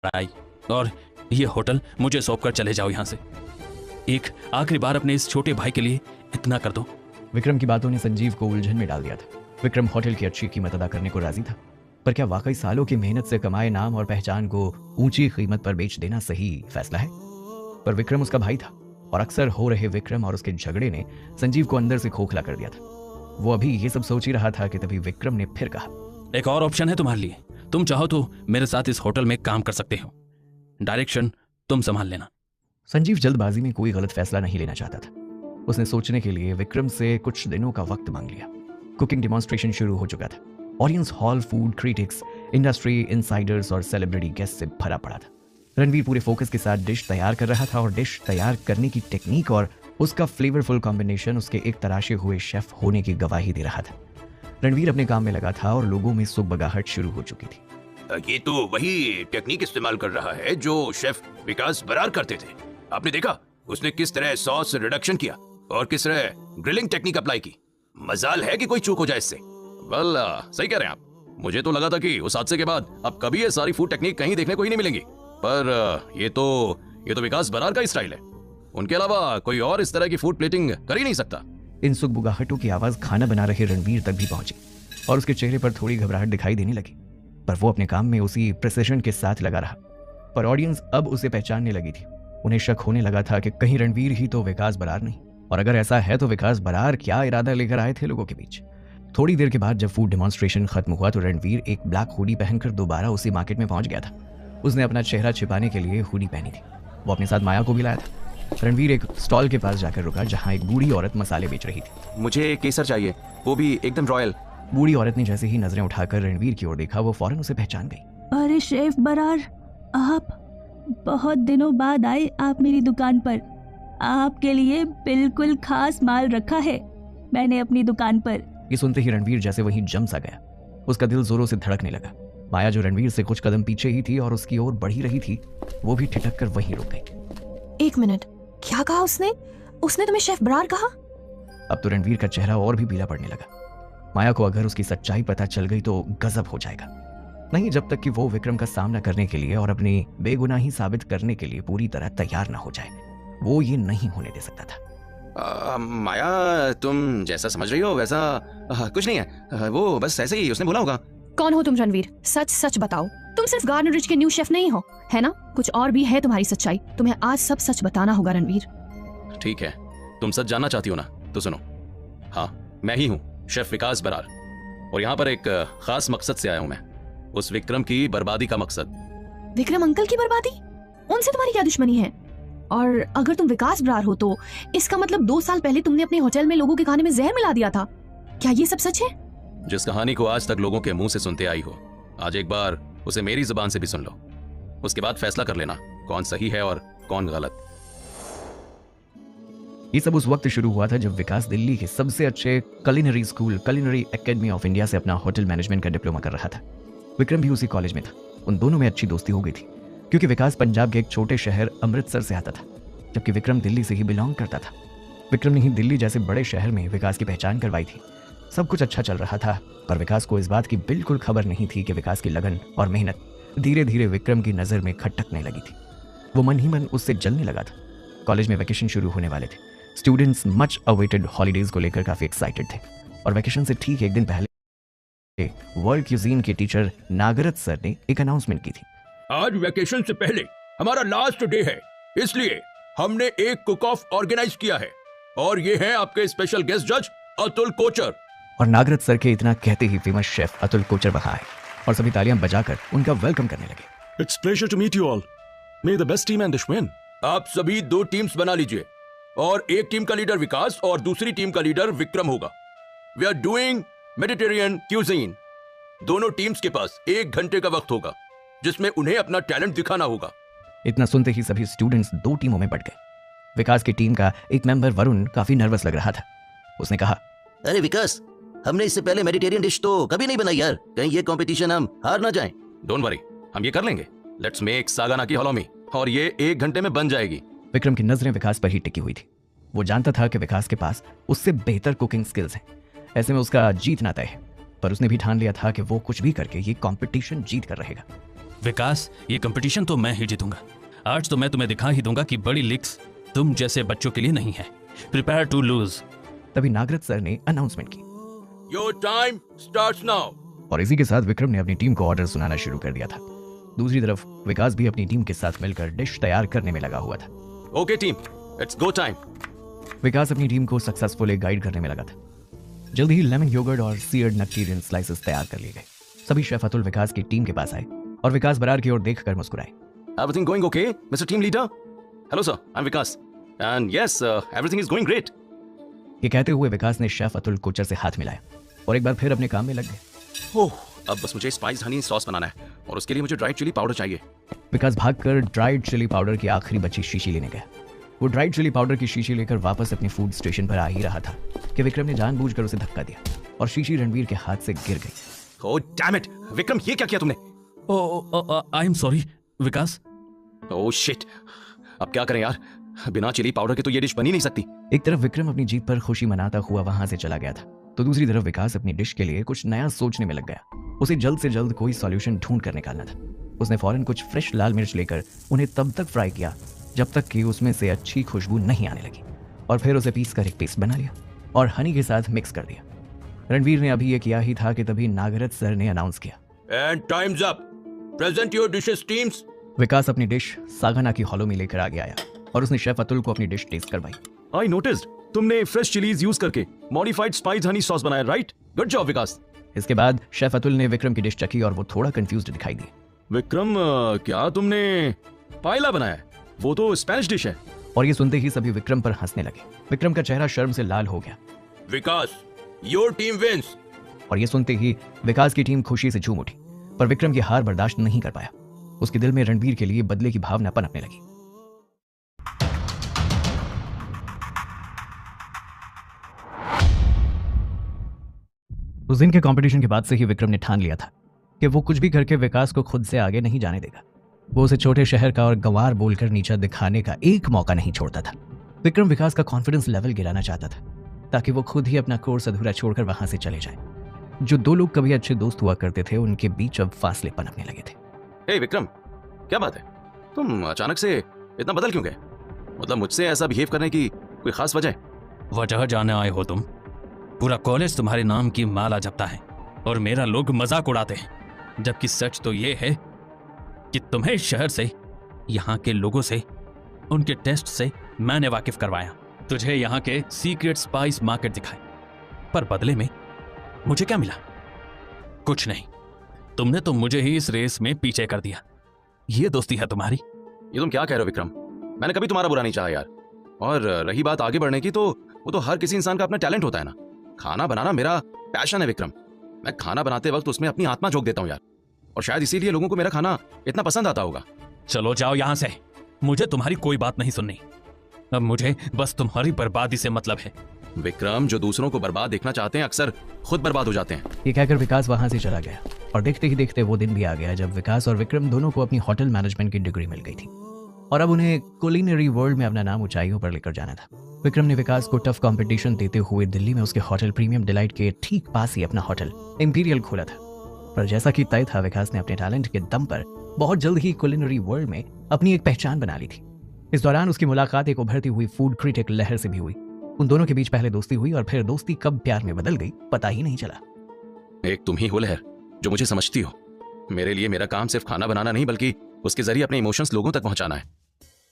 पढ़ाई और ये होटल मुझे सौंप कर चले जाओ यहाँ से। एक आखिरी बार अपने इस छोटे भाई के लिए इतना कर दो। विक्रम की बातों ने संजीव को उलझन में डाल दिया था। विक्रम होटल की अच्छी कीमत अदा करने को राजी था, पर क्या वाकई सालों की मेहनत से कमाए नाम और पहचान को ऊंची कीमत पर बेच देना सही फैसला है? पर विक्रम उसका भाई था और अक्सर हो रहे विक्रम और उसके झगड़े ने संजीव को अंदर से खोखला कर दिया था। वो अभी ये सब सोच ही रहा था कि तभी विक्रम ने फिर कहा, एक और ऑप्शन है तुम्हारे लिए। तुम चाहो तो मेरे साथ इस होटल में काम कर सकते हो। डायरेक्शन तुम संभाल लेना। संजीव जल्दबाजी में कोई गलत फैसला नहीं लेना चाहता था। उसने सोचने के लिए विक्रम से कुछ दिनों का वक्त मांग लिया। कुकिंग डेमोन्स्ट्रेशन शुरू हो चुका था। Audience hall food critics, industry Insiders और सेलिब्रिटी गेस्ट से भरा पड़ा था। रणवीर पूरे फोकस के साथ डिश तैयार कर रहा था और डिश तैयार करने की टेक्निक और उसका फ्लेवरफुल कॉम्बिनेशन उसके एक तराशे हुए शेफ होने की गवाही दे रहा था। रणवीर अपने काम में लगा था और लोगों में सुगबगाहट शुरू हो चुकी थी। ये तो वही टेक्निक इस्तेमाल कर रहा है जो शेफ विकास बरार करते थे। आपने देखा उसने किस तरह सॉस रिडक्शन किया और किस तरह ग्रिलिंग टेक्निक अप्लाई की। मजाल है कि कोई चूक हो जाए इससे। वेल, सही कह रहे हैं आप। मुझे तो लगा था कि उस हादसे के बाद अब कभी ये सारी फूड टेक्निक कहीं देखने को ही नहीं मिलेंगी, पर ये तो विकास बरार का ही स्टाइल है। उनके अलावा कोई और इस तरह की फूड प्लेटिंग कर ही नहीं सकता। इन सुगबुगाहटों की आवाज खाना बना रहे रणवीर तक भी पहुंची और उसके चेहरे पर थोड़ी घबराहट दिखाई देने लगी, पर वो अपने काम में उसी प्रिसिजन के साथ लगा रहा। पर ऑडियंस अब उसे पहचानने लगी थी। उन्हें शक होने लगा था कि कहीं रणवीर ही तो विकास बरार नहीं, और अगर ऐसा है तो विकास बरार क्या इरादा लेकर आए थे लोगों के बीच। थोड़ी देर के बाद जब फूड डेमोन्स्ट्रेशन खत्म हुआ तो रणवीर एक ब्लैक हुडी पहनकर दोबारा उसी मार्केट में पहुंच गया था। उसने अपना चेहरा छिपाने के लिए हुडी पहनी थी। वो अपने साथ माया को भी लाया था। रणवीर एक स्टॉल के पास जाकर रुका जहां एक बूढ़ी औरत मसाले बेच रही थी। मुझे केसर चाहिए, वो भी एकदम रॉयल। बूढ़ी औरत ने जैसे ही नजरें उठाकर रणवीर की ओर देखा, वो फौरन उसे पहचान गई। अरे शेफ बरार, आप बहुत दिनों बाद आए आप मेरी दुकान पर। आपके लिए बिल्कुल खास माल रखा है मैंने अपनी दुकान पर। ये सुनते ही रणवीर जैसे वहीं जम सा गया। उसका दिल जोरों से धड़कने लगा। माया जो रणवीर से कुछ कदम पीछे ही थी और उसकी ओर बढ़ी रही थी, वो भी ठिठक कर वहीं रुक गई। एक मिनट, क्या कहा उसने? उसने तुम्हें शेफ बरार कहा? अब तो रणवीर का चेहरा और भी पीला पड़ने लगा। माया को अगर उसकी सच्चाई पता चल गई तो गजब हो जाएगा। नहीं, जब तक कि वो विक्रम का सामना करने के लिए और अपनी बेगुनाही साबित करने के लिए पूरी तरह तैयार ना हो जाए, वो ये नहीं होने दे सकता था। माया, तुम जैसा समझ रही हो वैसा कुछ नहीं है। वो बस ऐसे ही उसने बोला होगा। कौन हो तुम रणवीर? सच सच बताओ। तुम सिर्फ गार्डन रिच के न्यू शेफ नहीं हो, है ना? कुछ और भी है तुम्हारी सच्चाई। तुम्हें आज सब सच बताना होगा रणवीर। ठीक है, तुम सच जानना चाहती हो ना, तो सुनो। हाँ, मैं ही हूँ शेफ विकास बरार, और यहाँ पर एक खास मकसद से आया हूँ मैं। उस विक्रम की बर्बादी का मकसद। विक्रम अंकल की बर्बादी? उनसे तुम्हारी क्या दुश्मनी है? और अगर तुम विकास बरार हो तो इसका मतलब 2 साल पहले तुमने अपने होटल में लोगों के खाने में जहर मिला दिया था। क्या ये सब सच है? जिस कहानी को आज तक लोगों के मुंह से सुनते आई हो, आज एक बार उसे मेरी जुबान से भी सुन लो। उसके बाद फैसला कर लेना कौन सही है और कौन गलत। ये सब उस वक्त शुरू हुआ था जब विकास दिल्ली के सबसे अच्छे culinary school culinary academy of India से अपना होटल मैनेजमेंट का डिप्लोमा कर रहा था। विक्रम भी उसी कॉलेज में था। उन दोनों में अच्छी दोस्ती हो गई थी क्योंकि विकास पंजाब के एक छोटे शहर अमृतसर से आता था, जबकि विक्रम दिल्ली से ही बिलोंग करता था। विक्रम ने ही दिल्ली जैसे बड़े शहर में विकास की पहचान करवाई थी। सब कुछ अच्छा चल रहा था, पर विकास को इस बात की बिल्कुल खबर नहीं थी कि विकास की लगन और मेहनत धीरे धीरे विक्रम की नज़र में खटकने लगी थी। वो मन ही मन उससे जलने लगा था। कॉलेज में वैकेशन शुरू होने वाले थे। स्टूडेंट्स मच अवेटेड हॉलीडेज को लेकर काफी एक्साइटेड थे, और वैकेशन से ठीक एक दिन पहले वर्ल्ड क्यूजीन के टीचर नागरथ सर ने एक अनाउंसमेंट की थी। आज वैकेशन से पहले हमारा लास्ट डे है, इसलिए हमने एक कुक ऑफ ऑर्गेनाइज किया है, और ये है आपके स्पेशल गेस्ट जज अतुल कोचर। और नागरथ सर के इतना कहते ही फेमस शेफ अतुल कोचर वहां आए और सभी तालियां बजाकर उनका वेलकम करने लगे। It's pleasure to meet you all. May the best team and dish win. आप सभी 2 टीम्स बना लीजिए, और एक टीम का लीडर विकास और दूसरी टीम का लीडर विक्रम होगा। We are doing Mediterranean cuisine. दोनों टीम्स के पास 1 घंटे का वक्त होगा जिसमें उन्हें अपना टैलेंट दिखाना होगा। इतना सुनते ही सभी स्टूडेंट्स 2 टीमों में बट गए। विकास की टीम का एक मेंबर वरुण काफी नर्वस लग रहा था। उसने कहा, अरे विकास, हमने इससे पहले मेडिटेरियन डिश तो कभी नहीं बनाई यार, कहीं ये कंपटीशन हम हार ना जाएं। डोंट वरी, हम ये कर लेंगे। लेट्स मेक सागाना की हॉलोमी, और ये 1 घंटे में बन जाएगी। विक्रम की नजरें विकास पर ही टिकी हुई थी। वो जानता था कि विकास के पास उससे बेहतर कुकिंग स्किल्स हैं, ऐसे में उसका जीतना तय है। पर उसने भी ठान लिया था कि वो कुछ भी करके ये कंपटीशन जीत कर रहेगा। विकास, ये कंपटीशन तो मैं ही जीतूंगा। आज तो मैं तुम्हें दिखा ही दूंगा कि बड़ी लीग्स तुम जैसे बच्चों के लिए नहीं है। Prepare to lose. तभी नागरथ सर ने अनाउंसमेंट की योर टाइम स्टार्ट्स नाउ। और इसी के साथ विक्रम ने अपनी टीम को ऑर्डर सुनाना शुरू कर दिया था। दूसरी तरफ विकास भी अपनी टीम के साथ मिलकर डिश तैयार करने में लगा हुआ था। Okay team, it's go time. Vikas अपनी टीम को सक्सेसफुली गाइड करने में लगा था। जल्द ही लेमन योगर्ट और सीयर्ड नट्टीरियन स्लाइसेस तैयार कर लिए गए। सभी शेफ अतुल विकास की टीम के पास आए और विकास बरार की ओर देखकर मुस्कुराए। Everything going okay, Mr. Team Leader? Hello sir, I'm Vikas. And yes, everything is going great. ये कहते हुए विकास ने शेफ अतुल कोचर से हाथ मिलाया और एक बार फिर अपने काम में लग गए। ओह, अब बस मुझे स्पाइस हनी सॉस बनाना है और उसके लिए मुझे ड्राइड चिली पाउडर चाहिए। विकास भागकर ड्राइड चिली पाउडर की आखिरी बची शीशी लेने गया। वो ड्राइड चिली पाउडर की शीशी लेकर वापस अपने फूड स्टेशन पर आ ही रहा था कि विक्रम ने जानबूझकर उसे धक्का दिया और शीशी रणवीर के हाथ से गिर गई। ओह डैम इट, विक्रम ये क्या किया तुमने? I am sorry Vikas. Oh shit, अब क्या करें यार, बिना चिली पाउडर के तो ये डिश बनी नहीं सकती। एक तरफ विक्रम अपनी जीत पर खुशी मनाता हुआ वहां से चला गया था, तो दूसरी तरफ विकास अपनी डिश के लिए कुछ नया सोचने में लग गया। उसे जल्द से जल्द कोई सॉल्यूशन ढूंढ कर निकालना था। उसने फौरन कुछ फ्रेश लाल मिर्च लेकर उन्हें तब तक फ्राई किया जब तक कि उसमें से अच्छी खुशबू नहीं आने लगी, और फिर उसे पीस कर एक पेस्ट बना लिया और हनी के साथ मिक्स कर दिया। रणवीर ने अभी ये किया ही था कि तभी नागरथ सर ने अनाउंस किया, and time's up, present your dishes teams. Vikas अपनी डिश सागाना की हॉलो में लेकर आगे आया और उसने शेफ अतुल को अपनी डिश टेस्ट करवाई। आई नोटिस्ड तुमने फ्रेश चिलीज यूज करके मॉडिफाइड स्पाइस हनी सॉस बनाया, राइट? गुड जॉब विकास। इसके बाद शेफ अतुल ने विक्रम की डिश चखी और वो थोड़ा कंफ्यूज्ड दिखाई दिए। विक्रम, क्या तुमने पायला बनाया है? वो तो स्पेनिश डिश है। और ये सुनते ही सभी विक्रम पर हंसने लगे। विक्रम का चेहरा शर्म से लाल हो गया। विकास, योर टीम विंस। और ये सुनते ही विकास की टीम खुशी से झूम उठी, पर विक्रम की हार बर्दाश्त नहीं कर पाया। उसके दिल में रणवीर के लिए बदले की भावना पनपने लगी। उस दिन के कंपटीशन के बाद से ही विक्रम ने ठान लिया था कि वो कुछ भी करके विकास को खुद से आगे नहीं जाने देगा। वो उसे छोटे शहर का और गंवार बोलकर नीचा दिखाने का एक मौका नहीं छोड़ता था। विक्रम विकास का कॉन्फिडेंस लेवल गिराना चाहता था ताकि वो खुद ही अपना कोर्स अधूरा छोड़कर वहां से चले जाए। जो दो लोग कभी अच्छे दोस्त हुआ करते थे, उनके बीच अब फासले पनपने लगे थे। हे विक्रम, क्या बात है? तुम अचानक से इतना बदल क्यों गए? मतलब मुझसे ऐसा बिहेव करने की कोई खास वजह? वजह जाने आए हो तुम। पूरा कॉलेज तुम्हारे नाम की माला जपता है और मेरा लोग मजाक उड़ाते हैं, जबकि सच तो ये है कि तुम्हें शहर से, यहाँ के लोगों से, उनके टेस्ट से मैंने वाकिफ करवाया। तुझे यहाँ के सीक्रेट स्पाइस मार्केट दिखाए, पर बदले में मुझे क्या मिला? कुछ नहीं। तुमने तो मुझे ही इस रेस में पीछे कर दिया। ये दोस्ती है तुम्हारी? ये तुम क्या कह रहे हो विक्रम? मैंने कभी तुम्हारा बुरा नहीं चाहा यार। और रही बात आगे बढ़ने की, तो वो तो हर किसी इंसान का अपना टैलेंट होता है ना। खाना बनाना मेरा पैशन है विक्रम। मैं खाना बनाते वक्त उसमें अपनी आत्मा झोंक देता हूँ यार, और शायद इसीलिए लोगों को मेरा खाना इतना पसंद आता होगा। चलो जाओ यहाँ से, मुझे तुम्हारी कोई बात नहीं सुननी। अब मुझे बस तुम्हारी बर्बादी से मतलब है। विक्रम, जो दूसरों को बर्बाद देखना चाहते हैं अक्सर खुद बर्बाद हो जाते हैं। ये कहकर विकास वहां से चला गया और देखते ही देखते वो दिन भी आ गया जब विकास और विक्रम दोनों को अपनी होटल मैनेजमेंट की डिग्री मिल गई थी और अब उन्हें कुलिनरी वर्ल्ड में अपना नाम ऊंचाइयों पर लेकर जाना था। विक्रम ने विकास को टफ कंपटीशन देते हुए दिल्ली में उसके होटल प्रीमियम डिलाइट के ठीक पास ही अपना होटल इंपीरियल खोला था। पर जैसा कि तय था, विकास ने अपने टैलेंट के दम पर बहुत जल्द ही कुलिनरी वर्ल्ड में अपनी एक पहचान बना ली थी। इस दौरान उसकी मुलाकात एक उभरती हुई फूड क्रिटिक लहर से भी हुई। उन दोनों के बीच पहले दोस्ती हुई और फिर दोस्ती कब प्यार में बदल गई पता ही नहीं चला। एक तुम ही हो लहर जो मुझे समझती हो। मेरे लिए मेरा काम सिर्फ खाना बनाना नहीं, बल्कि उसके जरिए अपने इमोशंस लोगों तक पहुंचाना है।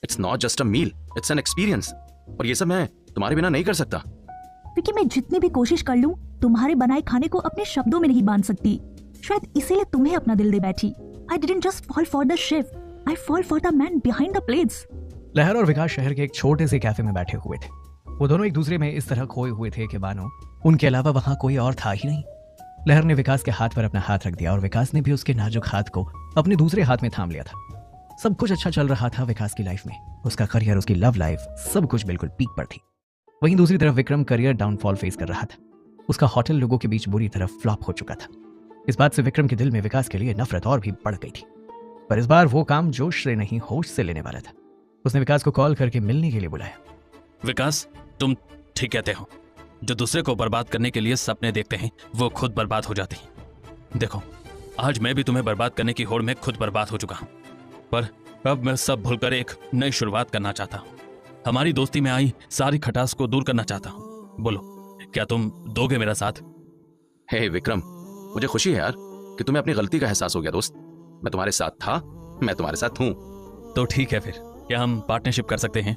It's not just a meal, it's an experience. और ये सब मैं तुम्हारे बिना नहीं कर सकता। क्योंकि मैं जितनी भी कोशिश कर लूं, तुम्हारे बनाए खाने को अपने शब्दों में नहीं बांध सकती। शायद इसीलिए तुम्हें अपना दिल दे बैठी। I didn't just fall for the chef, I fall for the man behind the plates. लहर और विकास शहर के एक छोटे से कैफे में बैठे हुए थे। वो दोनों एक दूसरे में इस तरह खोए हुए थे कि मानो उनके अलावा वहां कोई और था ही नहीं। लहर ने विकास के हाथ पर अपना हाथ रख दिया और विकास ने भी उसके नाजुक हाथ को अपने दूसरे हाथ में थाम लिया था। सब कुछ अच्छा चल रहा था विकास की लाइफ में। उसका करियर, उसकी लव लाइफ, सब कुछ बिल्कुल पीक पर थी। वहीं दूसरी तरफ विक्रम करियर डाउनफॉल फेस कर रहा था। उसका होटल लोगों के बीच बुरी तरह फ्लॉप हो चुका था। इस बात से विक्रम के दिल में विकास के लिए नफरत और भी बढ़ गई थी। पर इस बार वो काम जोश से नहीं होश से लेने वाला था। उसने विकास को कॉल करके मिलने के लिए बुलाया। विकास, तुम ठीक कहते हो। जो दूसरे को बर्बाद करने के लिए सपने देखते हैं, वो खुद बर्बाद हो जाते हैं। देखो, आज मैं भी तुम्हें बर्बाद करने की होड़ में खुद बर्बाद हो चुका हूं, पर अब मैं सब भूलकर एक नई शुरुआत करना चाहता हूं। हमारी दोस्ती में आई सारी खटास को दूर करना चाहता हूं। बोलो, क्या तुम दोगे मेरा साथ? हे विक्रम, मुझे खुशी है यार कि तुम्हें अपनी गलती का एहसास हो गया दोस्त। मैं तुम्हारे साथ था, मैं तुम्हारे साथ हूं। तो ठीक है, फिर क्या हम पार्टनरशिप कर सकते हैं?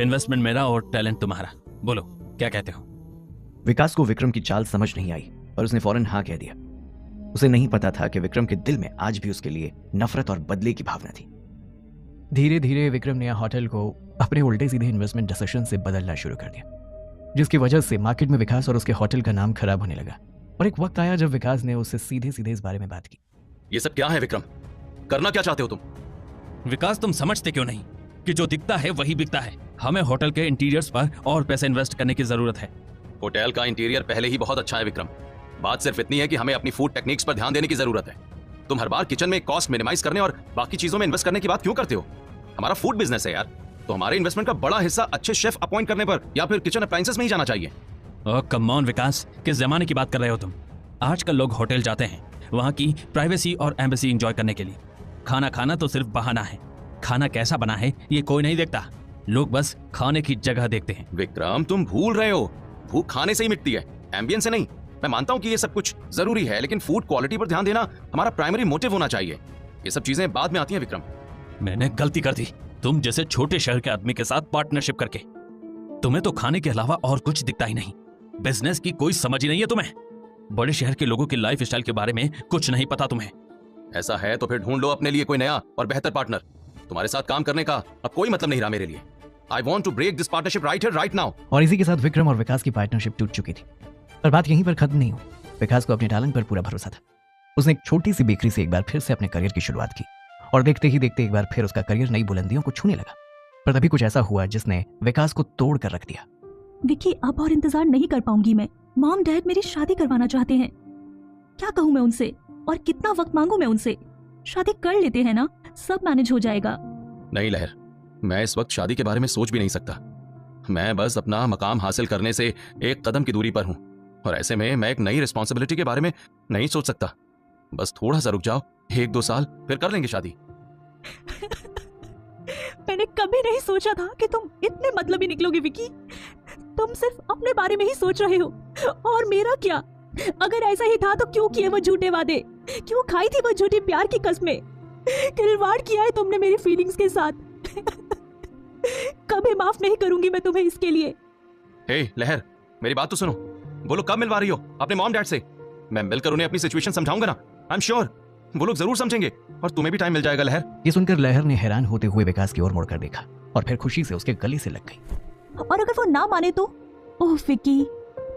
इन्वेस्टमेंट मेरा और टैलेंट तुम्हारा। बोलो, क्या कहते हो? विकास को विक्रम की चाल समझ नहीं आई और उसने फौरन हाँ कह दिया। उसे नहीं पता था कि विक्रम के दिल में आज भी उसके लिए नफरत और बदले की भावना थी। धीरे धीरे विक्रम ने होटल को अपने उल्टे सीधे इन्वेस्टमेंट डिसीजन से बदलना शुरू कर दिया, जिसकी वजह से मार्केट में विकास और उसके होटल का नाम खराब होने लगा। और एक वक्त आया जब विकास ने उससे सीधे सीधे इस बारे में बात की। ये सब क्या है विक्रम? करना क्या चाहते हो तुम? विकास, तुम समझते क्यों नहीं कि जो दिखता है वही बिकता है? हमें होटल के इंटीरियर्स पर और पैसे इन्वेस्ट करने की जरूरत है। होटल का इंटीरियर पहले ही बहुत अच्छा है विक्रम। बात सिर्फ इतनी है कि हमें अपनी फूड टेक्निक्स पर ध्यान देने की जरूरत है। तुम हर बार किचन में कॉस्ट मिनिमाइज करने और बाकी चीजों में इन्वेस्ट करने की बात क्यों करते हो? हमारा फूड बिजनेस है यार, तो हमारे इन्वेस्टमेंट का बड़ा हिस्सा अच्छे शेफ अपॉइंट करने पर या फिर किचन अप्लायंसेस में ही जाना चाहिए। ओह कम ऑन विकास, किस जमाने की बात कर रहे हो तुम? आजकल लोग होटल जाते हैं वहां की प्राइवेसी और एम्बेसी एंजॉय करने के लिए। खाना खाना तो सिर्फ बहाना है। खाना कैसा बना है ये कोई नहीं देखता, लोग बस खाने की जगह देखते हैं। विक्रम, तुम भूल रहे हो, भूख खाने से ही मिटती है, एम्बियंस से नहीं। मैं मानता हूँ कि ये सब कुछ जरूरी है, लेकिन फूड क्वालिटी पर ध्यान देना हमारा प्राइमरी मोटिव होना चाहिए। ये सब चीजें बाद में आती हैं विक्रम। मैंने गलती कर दी तुम जैसे छोटे शहर के आदमी के साथ पार्टनरशिप करके। तुम्हें तो खाने के अलावा और कुछ दिखता ही नहीं। बिजनेस की कोई समझ ही नहीं है तुम्हें। बड़े शहर के लोगों की लाइफ स्टाइल के बारे में कुछ नहीं पता तुम्हें। ऐसा है तो फिर ढूंढ लो अपने लिए कोई नया और बेहतर पार्टनर। तुम्हारे साथ काम करने का अब कोई मतलब नहीं रहा मेरे लिए। I want to break this partnership right here right now. और इसी के साथ विक्रम और विकास की पार्टनरशिप टूट चुकी थी। पर बात यहीं पर खत्म नहीं हुई। विकास को अपने टैलेंट पर पूरा भरोसा था। उसने एक छोटी सी बेकरी से एक बार फिर से अपने करियर की शुरुआत की और देखते ही देखते एक बार फिर उसका करियर नई बुलंदियों को छूने लगा। पर तभी कुछ ऐसा हुआ जिसने विकास को तोड़ कर रख दिया। विक्की, अब और इंतजार नहीं कर पाऊंगी मैं। मॉम डैड मेरी शादी करवाना चाहते हैं। क्या कहूँ मैं उनसे और कितना वक्त मांगू मैं उनसे? शादी कर लेते हैं ना, सब मैनेज हो जाएगा। नहीं लहर, मैं इस वक्त शादी के बारे में सोच भी नहीं सकता। मैं बस अपना मकाम हासिल करने से एक कदम की दूरी पर हूं और ऐसे में मैं एक नई रिस्पॉन्सिबिलिटी के बारे में नहीं सोच सकता। बस थोड़ा सा रुक जाओ, 1-2 साल, फिर कर लेंगे शादी। मैंने कभी नहीं सोचा था कि तुम इतने मतलबी निकलोगे विक्की। तुम सिर्फ अपने बारे में ही सोच रहे हो, और मेरा क्या? अगर ऐसा ही था तो क्यों किए वो झूठे वादे? क्यों खाई थी वो झूठी प्यार की कसमें? खिलवाड़ किया है तुमने मेरी फीलिंग्स के साथ। कभी माफ नहीं करूंगी मैं तुम्हें इसके लिए। हे लहर, मेरी बात तो सुनो। बोलो, कब मिलवा रही हो अपने मॉम डैड से? मैं मिलकर उन्हें अपनी सिचुएशन समझाऊंगा ना। आई एम श्योर वो लोग जरूर समझेंगे और तुम्हें भी टाइम मिल जाएगा। लहर, ये सुनकर लहर ने हैरान होते हुए विकास की ओर मुड़कर देखा और फिर खुशी से उसके गले से लग गई। और अगर वो ना माने तो? ओह विक्की,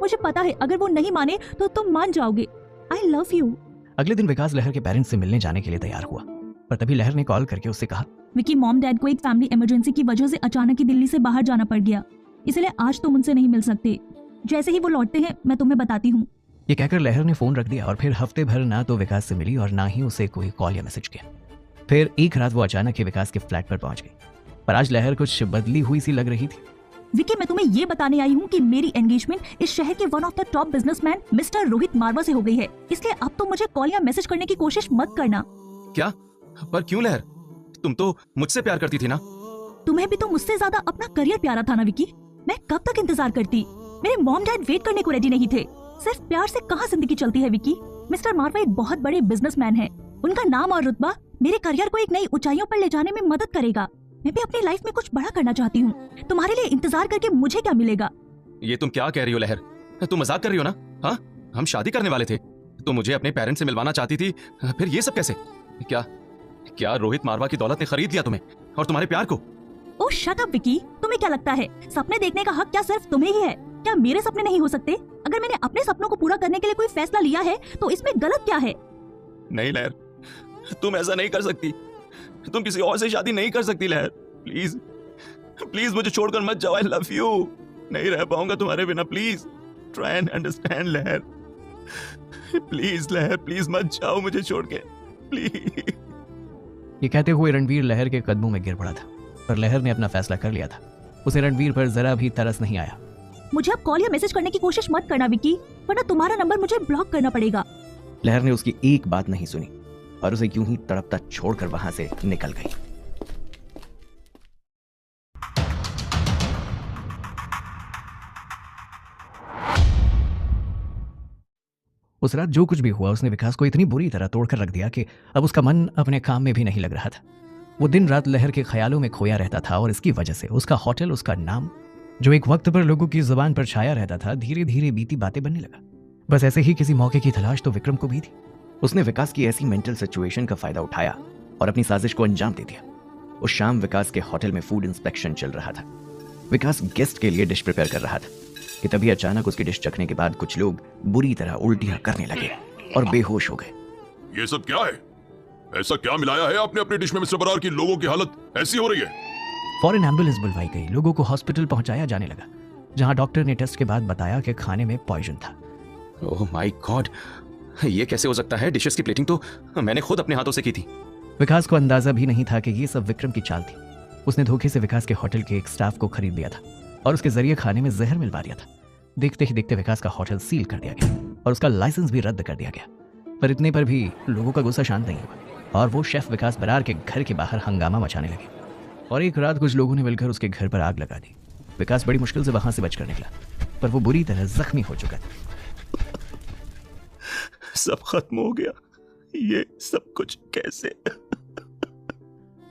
मुझे पता है अगर वो नहीं माने तो तुम मान जाओगे। आई लव यू। अगले दिन विकास लहर के पेरेंट्स से मिलने जाने के लिए तैयार हुआ, पर तभी लहर ने कॉल करके उससे कहा, विक्की, मॉम डैड को एक फैमिली इमरजेंसी की वजह से अचानक ही दिल्ली से बाहर जाना पड़ गया, इसलिए आज तुम उनसे नहीं मिल सकते। जैसे ही वो लौटते हैं मैं तुम्हें बताती हूँ। ये कहकर लहर ने फोन रख दिया और फिर हफ्ते भर ना तो विकास से मिली और ना ही उसे कोई कॉल या मैसेज किया। फिर एक रात वो अचानक ही विकास के फ्लैट पर पहुंच गई, पर आज लहर कुछ बदली हुई सी लग रही थी। विक्की, मैं तुम्हें ये बताने आई हूँ कि मेरी एंगेजमेंट इस शहर के one of the top businessman mister Rohit Marwah से हो गई है, इसलिए अब तुम मुझे कॉल या मैसेज करने की कोशिश मत करना। क्या? पर क्यों लहर? तुम तो मुझसे प्यार करती थी ना? तुम्हें भी तो मुझसे ज्यादा अपना करियर प्यारा था ना विक्की। मैं कब तक इंतजार करती? मेरे मॉम डैड वेट करने को रेडी नहीं थे। सिर्फ प्यार से कहाँ जिंदगी चलती है विक्की। मिस्टर मारवा एक बहुत बड़े बिजनेसमैन है। उनका नाम और रुतबा मेरे करियर को एक नई ऊंचाइयों पर ले जाने में मदद करेगा। मैं भी अपनी लाइफ में कुछ बड़ा करना चाहती हूँ। तुम्हारे लिए इंतजार करके मुझे क्या मिलेगा? ये तुम क्या कह रही हो लहर? तुम मजाक कर रही हो ना? हाँ, हम शादी करने वाले थे, तुम मुझे अपने पेरेंट्स से मिलवाना चाहती थी, फिर ये सब कैसे? क्या रोहित मारवा की दौलत ने खरीद लिया तुम्हें और तुम्हारे प्यार को? ओह शट अप विक्की, तुम्हें क्या लगता है सपने देखने का हक क्या सिर्फ तुम्हें ही है? क्या मेरे सपने नहीं हो सकते? अगर मैंने अपने सपनों को पूरा करने के लिए कोई फैसला लिया है तो इसमें गलत क्या है? नहीं लहर, तुम ऐसा नहीं कर सकती। तुम किसी और से शादी नहीं कर सकती लहर। प्लीज प्लीज मुझे छोड़कर मत जाओ। आई लव यू। नहीं रह पाऊंगा तुम्हारे बिना। प्लीज ट्राई एंड अंडरस्टैंड लहर। प्लीज लहर, प्लीज मत जाओ मुझे छोड़ के, प्लीज। ये कहते हुए रणवीर लहर के कदमों में गिर पड़ा था, पर लहर ने अपना फैसला कर लिया था। उसे रणवीर पर जरा भी तरस नहीं आया। मुझे अब कॉल या मैसेज करने की कोशिश मत करना विक्की, वरना तुम्हारा नंबर मुझे ब्लॉक करना पड़ेगा। लहर ने उसकी एक बात नहीं सुनी और उसे यूं ही तड़पता छोड़कर वहां से निकल गई। उस रात जो कुछ भी हुआ उसने विकास को इतनी बुरी तरह तोड़कर रख दिया कि अब उसका मन अपने काम में भी नहीं लग रहा था। वो दिन रात लहर के ख्यालों में खोया रहता था और इसकी वजह से उसका होटल, उसका नाम, जो एक वक्त पर लोगों की जुबान पर छाया रहता था, धीरे धीरे बीती बातें बनने लगा। बस ऐसे ही किसी मौके की तलाश तो विक्रम को भी थी। उसने विकास की ऐसी मेंटल सिचुएशन का फायदा उठाया और अपनी साजिश को अंजाम दे दिया। उस शाम विकास के होटल में फूड इंस्पेक्शन चल रहा था। विकास गेस्ट के लिए डिश प्रिपेयर कर रहा था कि तभी अचानक उसकी डिश चखने के बाद कुछ लोग बुरी तरह उल्टियां करने लगे और बेहोश हो गए। ये सब क्या है? ऐसा क्या मिलाया है आपने अपनी डिश में मिस्टर बरार की लोगों की हालत ऐसी हो रही है? फौरन एम्बुलेंस बुलवाई गई। लोगों को हॉस्पिटल पहुंचाया जाने लगा, जहां डॉक्टर ने टेस्ट के बाद बताया कि खाने में पॉइजन था। ओह माय गॉड, ये कैसे हो सकता है? डिशेस की प्लेटिंग तो मैंने खुद अपने हाथों से की थी। विकास को अंदाजा भी नहीं था कि ये सब विक्रम की चाल थी। उसने धोखे से विकास के होटल के एक स्टाफ को खरीद लिया था और उसके जरिए खाने में जहर मिलवा दिया था। देखते ही देखते विकास का होटल सील कर दिया गया और उसका लाइसेंस भी रद्द कर दिया गया। पर इतने पर भी लोगों का गुस्सा शांत नहीं हुआ और वो शेफ विकास बरार के घर के बाहर हंगामा मचाने लगे और एक रात कुछ लोगों ने मिलकर उसके घर पर आग लगा दी। विकास बड़ी मुश्किल से वहां से बचकर निकला, पर वो बुरी तरह जख्मी हो चुका था। सब खत्म हो गया, ये सब कुछ कैसे?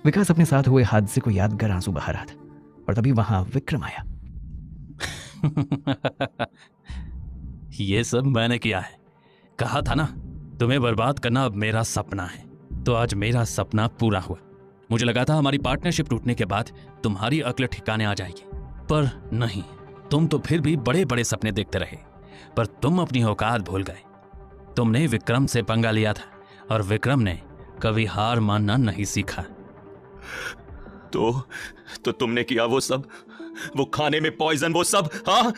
विकास अपने साथ हुए हादसे को याद कर आंसू बहा रहा था और तभी वहां विक्रम आया। ये सब मैंने किया है। कहा था ना, तुम्हें बर्बाद करना अब मेरा सपना है, तो आज मेरा सपना पूरा हुआ। मुझे लगा था हमारी पार्टनरशिप टूटने के बाद तुम्हारी अक्ल ठिकाने आ जाएगी, पर नहीं। तुम तो फिर भी बड़े बड़े सपने देखते रहे, पर तुम अपनी औकात भूल गए। तुमने विक्रम से पंगा लिया था और विक्रम ने कभी हार मानना नहीं सीखा। तो तुमने किया वो सब, वो खाने में पॉइजन, वो सब? हाँ।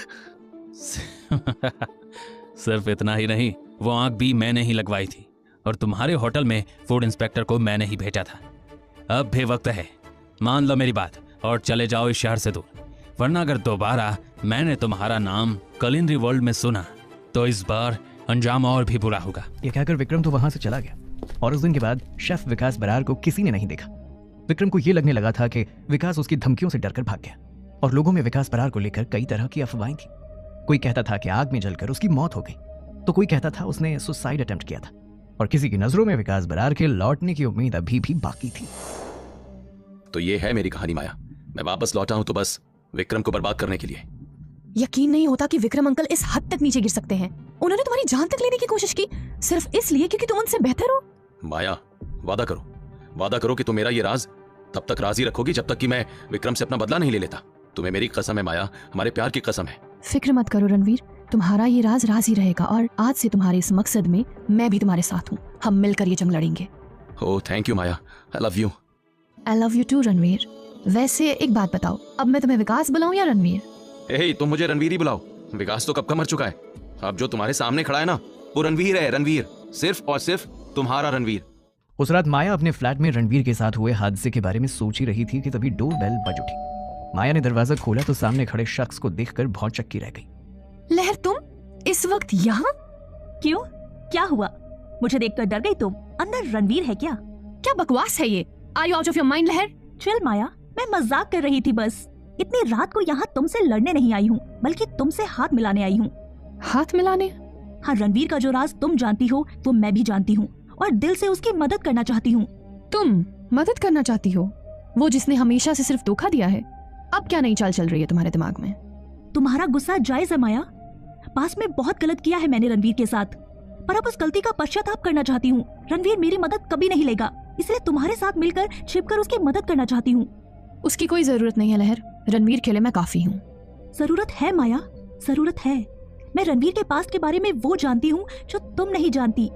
सिर्फ इतना ही नहीं, वो आग भी मैंने ही लगवाई थी और तुम्हारे होटल में फूड इंस्पेक्टर को मैंने ही भेजा था। अब भी वक्त है, मान लो मेरी बात और चले जाओ इस शहर से दूर, वरना अगर दोबारा मैंने तुम्हारा नाम कलिंद्री वर्ल्ड में सुना तो इस बार अंजाम और भी बुरा होगा। ये कहकर विक्रम तो वहां से चला गया और उस दिन के बाद शेफ विकास बरार को किसी ने नहीं देखा। विक्रम को यह लगने लगा था कि विकास उसकी धमकियों से डरकर भाग गया और लोगों में विकास बरार को लेकर कई तरह की अफवाहें थी। कोई कहता था कि आग में जलकर उसकी मौत हो गई, तो कोई कहता था उसने सुसाइड अटेम्प्ट किया था और किसी की नजरों में विकास बरार के लौटने की उम्मीद अभी भी बाकी थी। तो ये है मेरी कहानी माया। मैं वापस लौटा हूं तो बस विक्रम को बर्बाद करने के लिए। यकीन नहीं होता कि विक्रम अंकल इस हद तक नीचे गिर सकते हैं। उन्होंने तुम्हारी जान तक लेने की कोशिश की, सिर्फ इसलिए क्योंकि तुम उनसे बेहतर हो। माया, वादा करो कि तुम मेरा ये राज तब तक राजी रखोगी जब तक कि मैं विक्रम से अपना बदला नहीं ले लेता। तुम्हें मेरी कसम है माया, हमारे प्यार की कसम है। फिक्र मत करो रणवीर, तुम्हारा ये राज ही रहेगा और आज से तुम्हारे इस मकसद में मैं भी तुम्हारे साथ हूँ। हम मिलकर ये जंग लड़ेंगे। Oh thank you Maya, I love you. I love you too Ranveer. वैसे एक बात बताओ, अब मैं तुम्हें विकास बुलाऊं या रणवीर? तुम मुझे रणवीर ही बुलाओ। विकास तो कब का मर चुका है। अब जो तुम्हारे सामने खड़ा है ना, वो रणवीर है। रणवीर, सिर्फ और सिर्फ तुम्हारा रणवीर। उस रात माया अपने फ्लैट में रणवीर के साथ हुए हादसे के बारे में सोच ही रही थी कि तभी डोरबेल बज उठी। माया ने दरवाजा खोला तो सामने खड़े शख्स को देखकर भौचक्की रह गई। लहर, तुम इस वक्त यहाँ? क्यों, क्या हुआ? मुझे देखकर डर गई तुम? अंदर रणवीर है क्या? क्या बकवास है ये? Are you out of your mind Lahar? Chill Maya, मैं मजाक कर रही थी बस। इतनी रात को यहाँ तुमसे लड़ने नहीं आई हूँ, बल्कि तुमसे हाथ मिलाने आई हूँ। हाथ मिलाने? हाँ, रणवीर का जो राज तुम जानती हो वो मैं भी जानती हूँ और दिल से उसकी मदद करना चाहती हूँ। तुम मदद करना चाहती हो? वो जिसने हमेशा से सिर्फ धोखा दिया है। अब क्या नई चाल चल रही है तुम्हारे दिमाग में? तुम्हारा गुस्सा जायज है माया। पास में बहुत गलत किया है मैंने रणवीर के साथ, पर अब उस गलती का पश्चाताप करना चाहती हूँ। रणवीर मेरी मदद कभी नहीं लेगा, इसलिए तुम्हारे साथ मिलकर छिपकर उसकी मदद करना चाहती हूँ। उसकी कोई जरूरत नहीं है लहर, रणवीर के लिए मैं काफी हूँ। जरूरत है माया, जरूरत है। मैं रणवीर के पास्ट के बारे में वो जानती हूँ जो तुम नहीं जानती।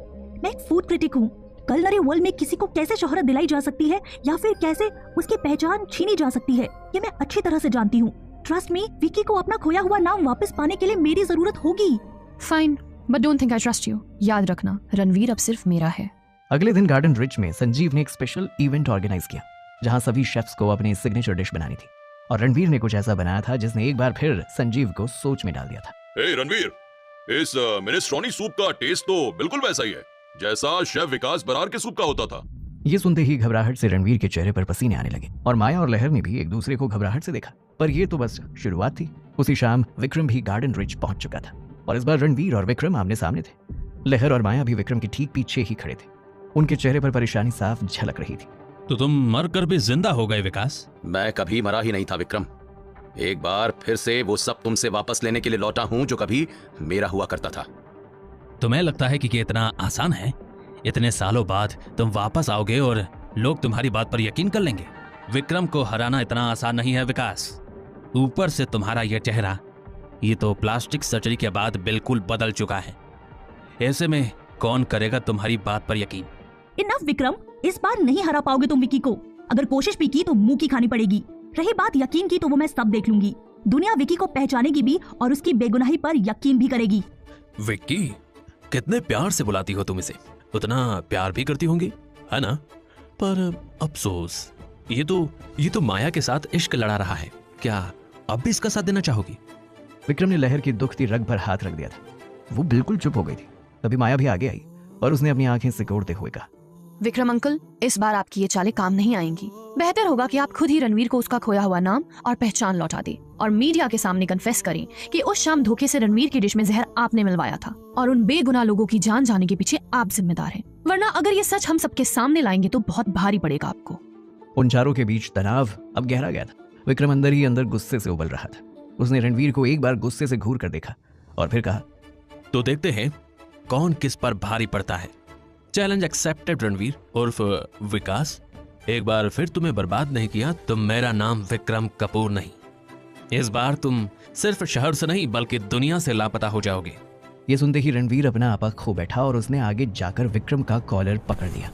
मैं एक फूड क्रिटिक हूँ। कलनरी वर्ल्ड में किसी को कैसे शोहरत दिलाई जा सकती है या फिर कैसे उसकी पहचान छीनी जा सकती है, ये मैं अच्छी तरह से जानती हूँ। ट्रस्ट मी, विकी को अपना खोया हुआ नाम वापस पाने के लिए मेरी जरूरत होगी। Fine, but don't think I trust you. याद रखना, रणवीर अब सिर्फ मेरा है। अगले दिन गार्डन रिच में संजीव ने एक स्पेशल इवेंट ऑर्गेनाइज किया जहां सभी शेफ्स को अपनी सिग्नेचर डिश बनानी थी और रणवीर ने कुछ ऐसा बनाया था जिसने एक बार फिर संजीव को सोच में डाल दिया था। रणवीर, इस मिनेस्ट्रोनी सूप का टेस्ट तो बिल्कुल वैसा ही है। जैसा शेफ विकास बरार के सूप का होता था। ये सुनते ही घबराहट से रणवीर के चेहरे पर पसीने आने लगे और माया और लहर ने भी एक दूसरे को घबराहट से देखा। पर ये तो बस शुरुआत थी। उसी शाम विक्रम भी गार्डन रिज पहुंच चुका था और इस बार रणवीर और विक्रम आमने सामने थे। लहर और माया भी विक्रम के ठीक पीछे ही खड़े थे। उनके चेहरे पर परेशानी साफ झलक रही थी। तो तुम मर कर भी जिंदा हो गए विकास। मैं कभी मरा ही नहीं था विक्रम। एक बार फिर से वो सब तुमसे वापस लेने के लिए लौटा हूं जो कभी मेरा हुआ करता था। तुम्हें लगता है कि ये इतना आसान है? इतने सालों बाद तुम वापस आओगे और लोग तुम्हारी बात पर यकीन कर लेंगे? विक्रम को हराना इतना आसान नहीं है विकास। ऊपर से तुम्हारा यह चेहरा, ये तो प्लास्टिक सर्जरी के बाद बिल्कुल बदल चुका है। ऐसे में कौन करेगा तुम्हारी बात पर यकीन? इनफ विक्रम, इस बार नहीं हरा पाओगे तुम विकी को। अगर कोशिश भी की तो मुंह की खानी पड़ेगी। रही बात यकीन की तो वो मैं सब देख लूंगी। दुनिया विकी को पहचानेगी भी और उसकी बेगुनाही पर यकीन भी करेगी। विक्की, कितने प्यार से बुलाती हो तुम इसे, उतना प्यार भी करती होंगी, है ना? पर अफसोस, ये तो माया के साथ इश्क लड़ा रहा है। क्या अब भी इसका साथ देना चाहोगी? विक्रम ने लहर की दुखती रग पर हाथ रख दिया था। वो बिल्कुल चुप हो गई थी। तभी माया भी आगे आई और उसने अपनी आंखें सिकोड़ते हुए कहा, विक्रम अंकल, इस बार आपकी ये चालें काम नहीं आएंगी। बेहतर होगा कि आप खुद ही रणवीर को उसका खोया हुआ नाम और पहचान लौटा दें और मीडिया के सामने कन्फेस करें कि उस शाम धोखे से रणवीर की डिश में जहर आपने मिलवाया था और उन बेगुनाह लोगों की जान जाने के पीछे आप जिम्मेदार हैं। वरना अगर ये सच हम सबके सामने लाएंगे तो बहुत भारी पड़ेगा आपको। उन चारों के बीच तनाव अब गहरा गया था। विक्रम अंदर ही अंदर गुस्से से उबल रहा था। उसने रणवीर को एक बार गुस्से से घूर कर देखा और फिर कहा, तो देखते हैं कौन किस पर भारी पड़ता है। चैलेंज एक्सेप्टेड रणवीर उर्फ विकास। एक बार फिर तुम्हें बर्बाद नहीं किया तो मेरा नाम विक्रम कपूर नहीं। इस बार तुम सिर्फ शहर से नहीं बल्कि दुनिया से लापता हो जाओगे। ये सुनते ही रणवीर अपना आपा खो बैठा और उसने आगे जाकर विक्रम का कॉलर पकड़ लिया।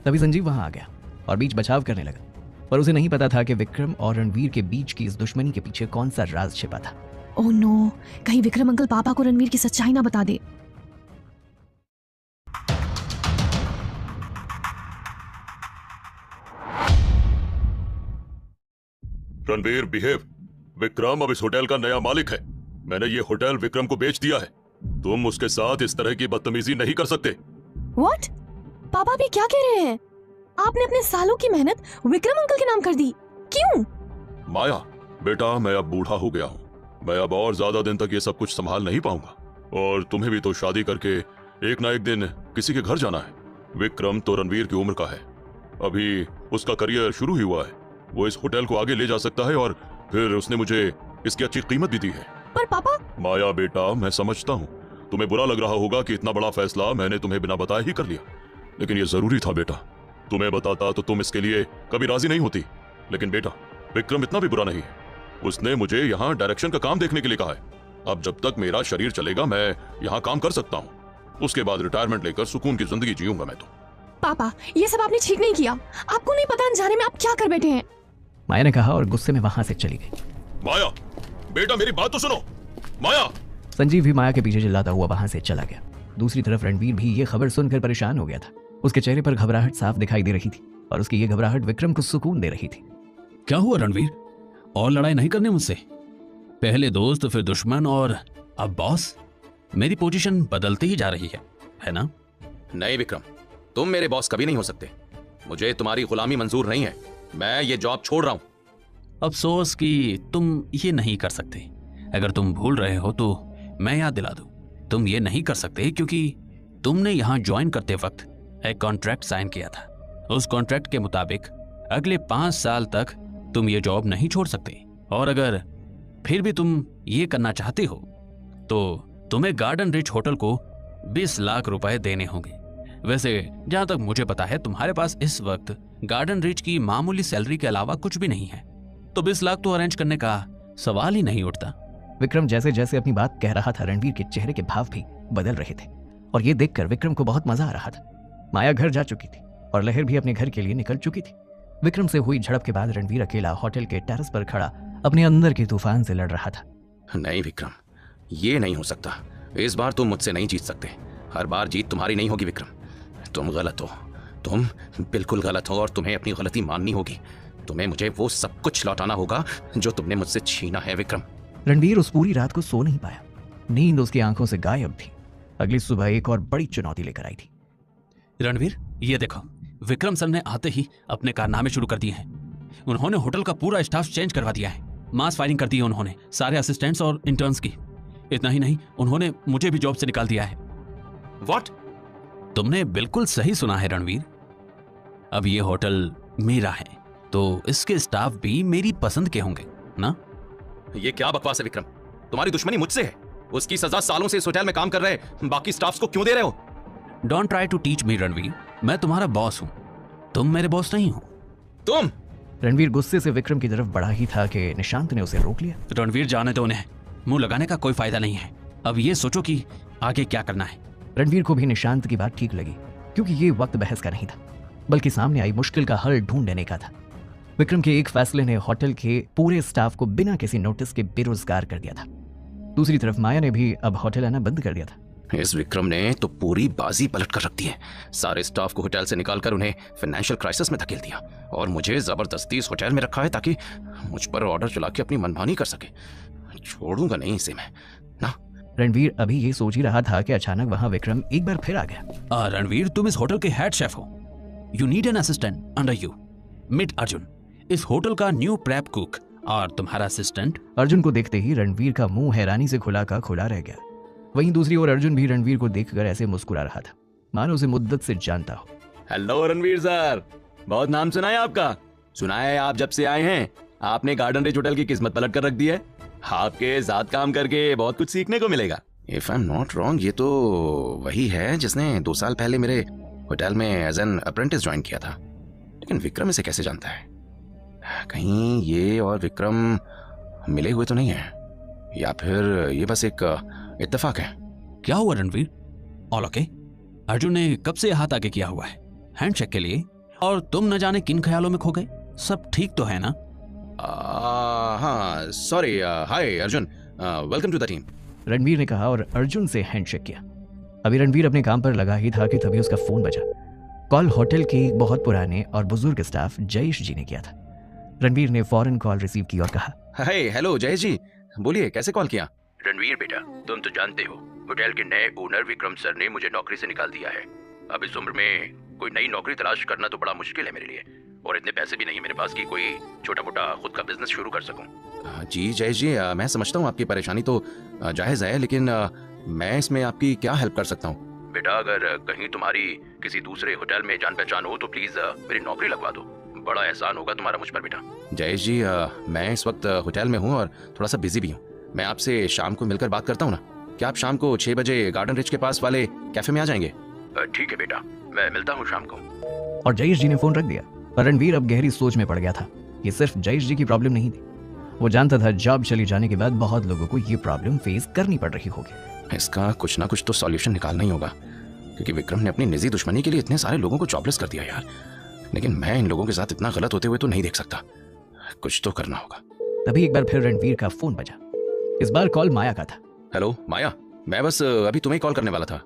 तभी संजीव वहां आ गया और बीच बचाव करने लगा। पर उसे नहीं पता था कि विक्रम और रणवीर के बीच की इस दुश्मनी के पीछे कौन सा राज छिपा था। ओह नो, कहीं विक्रम अंकल पापा को रणवीर की सच्चाई ना बता दे। रणवीर बिहेव। विक्रम अब इस होटल का नया मालिक है। मैंने ये होटल विक्रम को बेच दिया है। तुम उसके साथ इस तरह की बदतमीजी नहीं कर सकते। व्हाट? पापा भी क्या कह रहे हैं? आपने अपने सालों की मेहनत विक्रम अंकल के नाम कर दी। क्यों? माया बेटा, मैं अब बूढ़ा हो गया हूँ। मैं अब और ज्यादा दिन तक ये सब कुछ संभाल नहीं पाऊंगा और तुम्हें भी तो शादी करके एक ना एक दिन किसी के घर जाना है। विक्रम तो रणवीर की उम्र का है। अभी उसका करियर शुरू ही हुआ है। वो इस होटल को आगे ले जा सकता है और फिर उसने मुझे इसकी अच्छी कीमत भी दी है। पर पापा। माया बेटा, मैं समझता हूँ तुम्हें बुरा लग रहा होगा कि इतना बड़ा फैसला मैंने तुम्हें बिना बताए ही कर लिया, लेकिन ये जरूरी था बेटा। तुम्हें बताता तो तुम इसके लिए कभी राजी नहीं होती। लेकिन बेटा, विक्रम इतना भी बुरा नहीं है। उसने मुझे यहाँ डायरेक्शन का काम देखने के लिए कहा है। अब जब तक मेरा शरीर चलेगा मैं यहाँ काम कर सकता हूँ। उसके बाद रिटायरमेंट लेकर सुकून की जिंदगी जीऊंगा मैं तो। पापा, ये सब आपने ठीक नहीं किया। आपको नहीं पता अनजाने में आप क्या कर बैठे हैं। माया ने कहा और गुस्से में वहां से चली गई। माया बेटा, मेरी बात तो सुनो। माया। संजीव भी माया के पीछे चिल्लाता हुआ वहां से चला गया। दूसरी तरफ रणवीर भी ये खबर सुनकर परेशान हो गया था। उसके चेहरे पर घबराहट साफ दिखाई दे रही थी और उसकी ये घबराहट विक्रम को सुकून दे रही थी। क्या हुआ रणवीर? और लड़ाई नहीं करनी मुझसे? पहले दोस्त फिर दुश्मन और अब बॉस। मेरी पोजीशन बदलती ही जा रही है ना? नहीं विक्रम, तुम मेरे बॉस कभी नहीं हो सकते। मुझे तुम्हारी गुलामी मंजूर नहीं है। मैं ये जॉब छोड़ रहा हूं। अफसोस कि तुम ये नहीं कर सकते। अगर तुम भूल रहे हो तो मैं याद दिला दूं। तुम ये नहीं कर सकते क्योंकि तुमने यहां ज्वाइन करते वक्त एक कॉन्ट्रैक्ट साइन किया था। उस कॉन्ट्रैक्ट के मुताबिक अगले 5 साल तक तुम ये जॉब नहीं छोड़ सकते और अगर फिर भी तुम ये करना चाहते हो तो तुम्हें गार्डन रिच होटल को 20 लाख रुपए देने होंगे। वैसे जहां तक मुझे पता है तुम्हारे पास इस वक्त गार्डन रिच की मामूली सैलरी के अलावा कुछ भी नहीं है, तो 20 लाख तो अरेंज करने का सवाल ही नहीं उठता। विक्रम जैसे जैसे अपनी बात कह रहा था रणवीर के चेहरे के भाव भी बदल रहे थे और ये देखकर विक्रम को बहुत मजा आ रहा था। माया घर जा चुकी थी और लहर भी अपने घर के लिए निकल चुकी थी। विक्रम से हुई झड़प के बाद रणवीर अकेला होटल के टेरेस पर खड़ा अपने अंदर के तूफान से लड़ रहा था। नहीं विक्रम, ये नहीं हो सकता। इस बार तुम मुझसे नहीं जीत सकते। हर बार जीत तुम्हारी नहीं होगी विक्रम। तुम गलत हो। तुम बिल्कुल गलत हो और तुम्हें अपनी गलती माननी होगी। तुम्हें मुझे वो सब कुछ लौटाना होगा जो तुमने मुझसे छीना है विक्रम। रणवीर उस पूरी रात को सो नहीं पाया। नींद उसकी आंखों से गायब थी। अगली सुबह एक और बड़ी चुनौती लेकर आई थी। रणवीर, ये देखो, विक्रम सर ने आते ही अपने कारनामे शुरू कर दिए हैं। उन्होंने होटल का पूरा स्टाफ चेंज करवा दिया है। मास फायरिंग कर दी है उन्होंने सारे असिस्टेंट्स और इंटर्न्स की। इतना ही नहीं, उन्होंने मुझे भी जॉब से निकाल दिया है। व्हाट? तुमने बिल्कुल सही सुना है रणवीर। अब ये होटल मेरा है, तो इसके स्टाफ भी मेरी पसंद के होंगे ना? ये क्या बकवास है विक्रम? तुम्हारी दुश्मनी मुझसे है। उसकी सजा सालों से इस होटल में काम कर रहे बाकी स्टाफ्स को क्यों दे रहे हो? Don't try to teach me Ranveer. मैं तुम्हारा बॉस हूं, तुम मेरे बॉस नहीं हो। तुम? रणवीर गुस्से से विक्रम की तरफ बढ़ा ही था कि निशांत ने उसे रोक लिया। रणवीर, जाने दो उन्हें, मुंह लगाने का कोई फायदा नहीं है। अब ये सोचो कि आगे क्या करना है। रणवीर को भी निशांत की बात ठीक लगी, क्योंकि ये वक्त बहस का नहीं था, बल्कि सामने आई मुश्किल का हल ढूंढने का था। विक्रम के एक फैसले ने होटल के पूरे स्टाफ को बिना किसी नोटिस के बेरोजगार कर दिया था। दूसरी तरफ माया ने भी अब होटल आना बंद कर दिया था। इस विक्रम ने तो पूरी बाजी पलट कर रख दी है। सारे स्टाफ को होटल से निकालकर उन्हें फाइनेंशियल क्राइसिस में धकेल दिया और मुझे जबरदस्ती इस होटल में रखा है ताकि मुझ पर ऑर्डर चला के अपनी मनमानी कर सके। छोड़ूंगा नहीं इसे मैं ना। रणवीर अभी ये सोच ही रहा था कि अचानक वहां विक्रम एक बार फिर आ गया। रणवीर, तुम इस होटल के हेड शेफ हो। You need an assistant under you. Meet Arjun, इस होटल का न्यू प्रेप कुक, और तुम्हारा असिस्टेंट। अर्जुन को देखते ही रणवीर का मुंह हैरानी से खुला का खुला रह गया। वहीं दूसरी ओर अर्जुन भी रणवीर को देखकर ऐसे मुस्कुरा रहा था मानो उसे मुद्दत से जानता हो। हेलो रणवीर सर, बहुत नाम सुना है आपका। सुना है आप जब से आए हैं आपने गार्डन रिच होटल की किस्मत पलट कर रख दी है। आपके साथ काम करके बहुत कुछ सीखने को मिलेगा। If I am not wrong, ये तो वही है जिसने 2 साल पहले मेरे होटल में एज एन अप्रेंटिस ज्वाइन किया था। लेकिन विक्रम इसे कैसे जानता है? कहीं ये और विक्रम मिले हुए तो नहीं है, या फिर ये बस एक इत्तेफाक है? क्या हुआ रणवीर? All okay? अर्जुन ने कब से हाथ आगे किया हुआ है हैंडशेक के लिए, और तुम न जाने किन ख्यालों में खो गए। सब ठीक तो है ना? हाँ, sorry. Hi Arjun, welcome to the team. Ranveer ने कहा और अर्जुन से हैंडशेक किया। अभी रणवीर अपने काम पर लगा ही था कि तभी उसका फोन बजा। कॉल होटल के एक बहुत पुराने और बुजुर्ग स्टाफ जयेश जी ने किया था। रणवीर ने फौरन कॉल रिसीव की और कहा, हाय, हेलो जयेश जी, बोलिए कैसे कॉल किया? रणवीर बेटा, तुम तो जानते हो होटल के नए ओनर विक्रम सर ने मुझे नौकरी से निकाल दिया है। अब इस उम्र में कोई नई नौकरी तलाश करना तो बड़ा मुश्किल है मेरे लिए, और इतने पैसे भी नहीं मेरे पास कि कोई छोटा मोटा खुद का बिजनेस शुरू कर सकूं। जी जयेश जी, मैं समझता हूँ आपकी परेशानी तो जायज़ है, लेकिन मैं इसमें आपकी क्या हेल्प कर सकता हूँ? बेटा, अगर कहीं तुम्हारी किसी दूसरे होटल में जान पहचान हो तो प्लीज मेरी नौकरी लगवा दो। बड़ा एहसान होगा तुम्हारा मुझ पर बेटा। जयेश जी, मैं इस वक्त होटल में हूँ और थोड़ा सा बिजी भी हूँ। मैं आपसे शाम को मिलकर बात करता हूँ ना। क्या आप शाम को 6 बजे गार्डन रिच के पास वाले कैफे में आ जाएंगे? ठीक है बेटा, मैं मिलता हूँ शाम को। और जयेश जी ने फोन रख दिया। पर रणवीर अब गहरी सोच में पड़ गया था। ये सिर्फ जयेश जी की प्रॉब्लम नहीं थी, वो जानता था जॉब चली जाने के बाद बहुत लोगों को ये प्रॉब्लम फेस करनी पड़ रही होगी। इसका कुछ ना कुछ तो सॉल्यूशन निकालना ही होगा, क्योंकि विक्रम ने अपनी निजी दुश्मनी के लिए इतने सारे लोगों को जॉबलेस कर दिया यार। लेकिन मैं इन लोगों के साथ इतना गलत होते हुए तो नहीं देख सकता, कुछ तो करना होगा। तभी एक बार फिर रणवीर का फोन बजा। इस बार कॉल माया का था। हेलो माया, मैं बस अभी तुम्हें कॉल करने वाला था।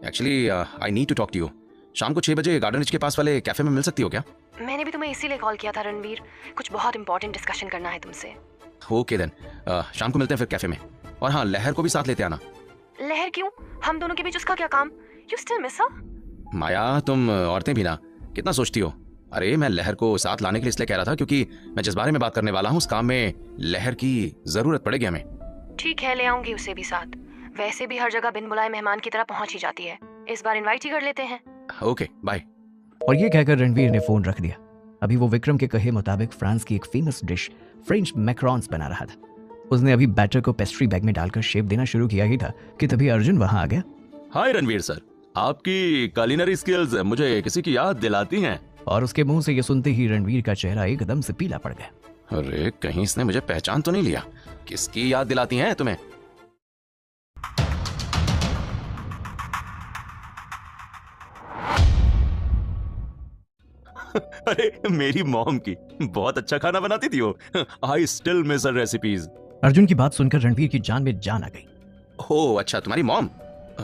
Actually I need to talk to you. शाम को 6 बजे गार्डन रिच के पास वाले कैफे में मिल सकती हो क्या? मैंने भी तुम्हें इसीलिए कॉल किया था रणवीर, कुछ बहुत इंपॉर्टेंट डिस्कशन करना है तुमसे। ओके देन, शाम को मिलते हैं फिर कैफे में। और हाँ, लहर को भी साथ लेते आना। लहर क्यों? हम दोनों के बीच उसका क्या काम? You still miss her? Maya, तुम औरतें भी ना कितना सोचती हो। अरे मैं लहर को साथ लाने के लिए इसलिए कह रहा था क्योंकि मैं जिस बारे में बात करने वाला हूँ उस काम में लहर की जरूरत पड़ेगी हमें। ठीक है, ले आऊंगी उसे भी साथ। वैसे भी हर जगह बिन बुलाए मेहमान की तरह पहुंच ही जाती है, इस बार इनवाइट ही कर लेते हैं। Okay bye. और ये कहकर रणवीर ने फोन रख दिया। अभी वो विक्रम के कहे मुताबिक फ्रांस की एक फेमस डिश फ्रेंच मैक्रोन्स बना रहा था। उसने अभी बैटर को पेस्ट्री बैग में डालकर शेप देना शुरू किया ही था कि तभी अर्जुन वहां आ गया। हाय रणवीर सर, आपकी कुलिनरी स्किल्स मुझे किसी की याद दिलाती हैं। और उसके मुंह से ये सुनते ही रणवीर का चेहरा एकदम से पीला पड़ गया। अरे कहीं इसने मुझे पहचान तो नहीं लिया? किसकी याद दिलाती हैं तुम्हें? अरे मेरी मॉम की बहुत अच्छा खाना बनाती थी वो। I still miss her recipes. Arjun की बात सुनकर रणवीर की जान में जान आ गई। ओह अच्छा, तुम्हारी मॉम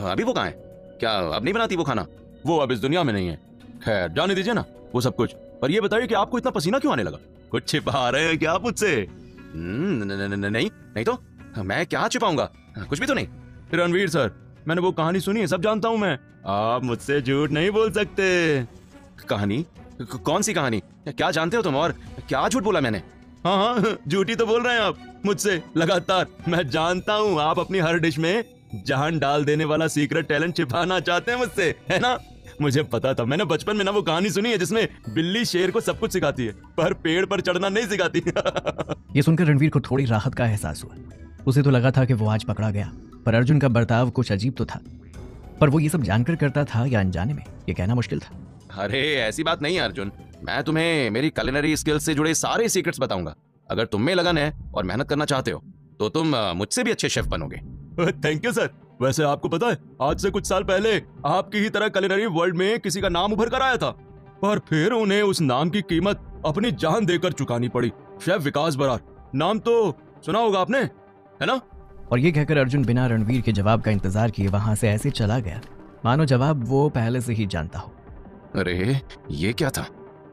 अभी वो कहाँ है? क्या अब नहीं बनाती वो खाना? वो अब इस दुनिया में नहीं है। खैर जाने दीजिए ना वो सब कुछ। पर ये बताइए कि आपको इतना पसीना क्यों आने लगा? कुछ छिपा रहे हैं क्या आप मुझसे? नहीं नहीं तो मैं क्या छिपाऊंगा, कुछ भी तो नहीं। रणवीर सर, मैंने वो कहानी सुनी है, सब जानता हूँ मैं। आप मुझसे झूठ नहीं बोल सकते। कहानी? कौन सी कहानी? क्या जानते हो तुम और क्या झूठ बोला मैंने? हाँ हाँ, झूठी तो बोल रहे हैं आप मुझसे लगातार। मैं जानता हूँ आप अपनी हर डिश में जान डाल देने वाला सीक्रेट टैलेंट छिपाना चाहते हैं मुझसे, है ना? मुझे पता था, मैंने बचपन में ना वो कहानी सुनी है जिसमें बिल्ली शेर को सब कुछ सिखाती है पर पेड़ पर चढ़ना नहीं सिखाती। ये सुनकर रणवीर को थोड़ी राहत का एहसास हुआ। उसे तो लगा था कि वो आज पकड़ा गया, पर अर्जुन का बर्ताव कुछ अजीब तो था। पर वो ये सब जानकर करता था या अनजाने में, ये कहना मुश्किल था। अरे ऐसी बात नहीं है अर्जुन, मैं तुम्हें मेरी कुलिनरी स्किल्स से जुड़े सारे सीक्रेट्स बताऊंगा। अगर तुम में लगन है और मेहनत करना चाहते हो तो तुम मुझसे भी अच्छे शेफ बनोगे। Thank you sir. वैसे आपको पता है, आज से कुछ साल पहले आपकी ही तरह कुलिनरी वर्ल्ड में किसी का नाम उभर कर आया था, पर फिर उन्हें उस नाम की कीमत अपनी जान देकर चुकानी पड़ी। शेफ विकास बरार, नाम तो सुना होगा आपने, है ना? और ये कहकर अर्जुन बिना रणवीर के जवाब का इंतजार किए वहां से ऐसे चला गया मानो जवाब वो पहले से ही जानता हो। अरे ये क्या था?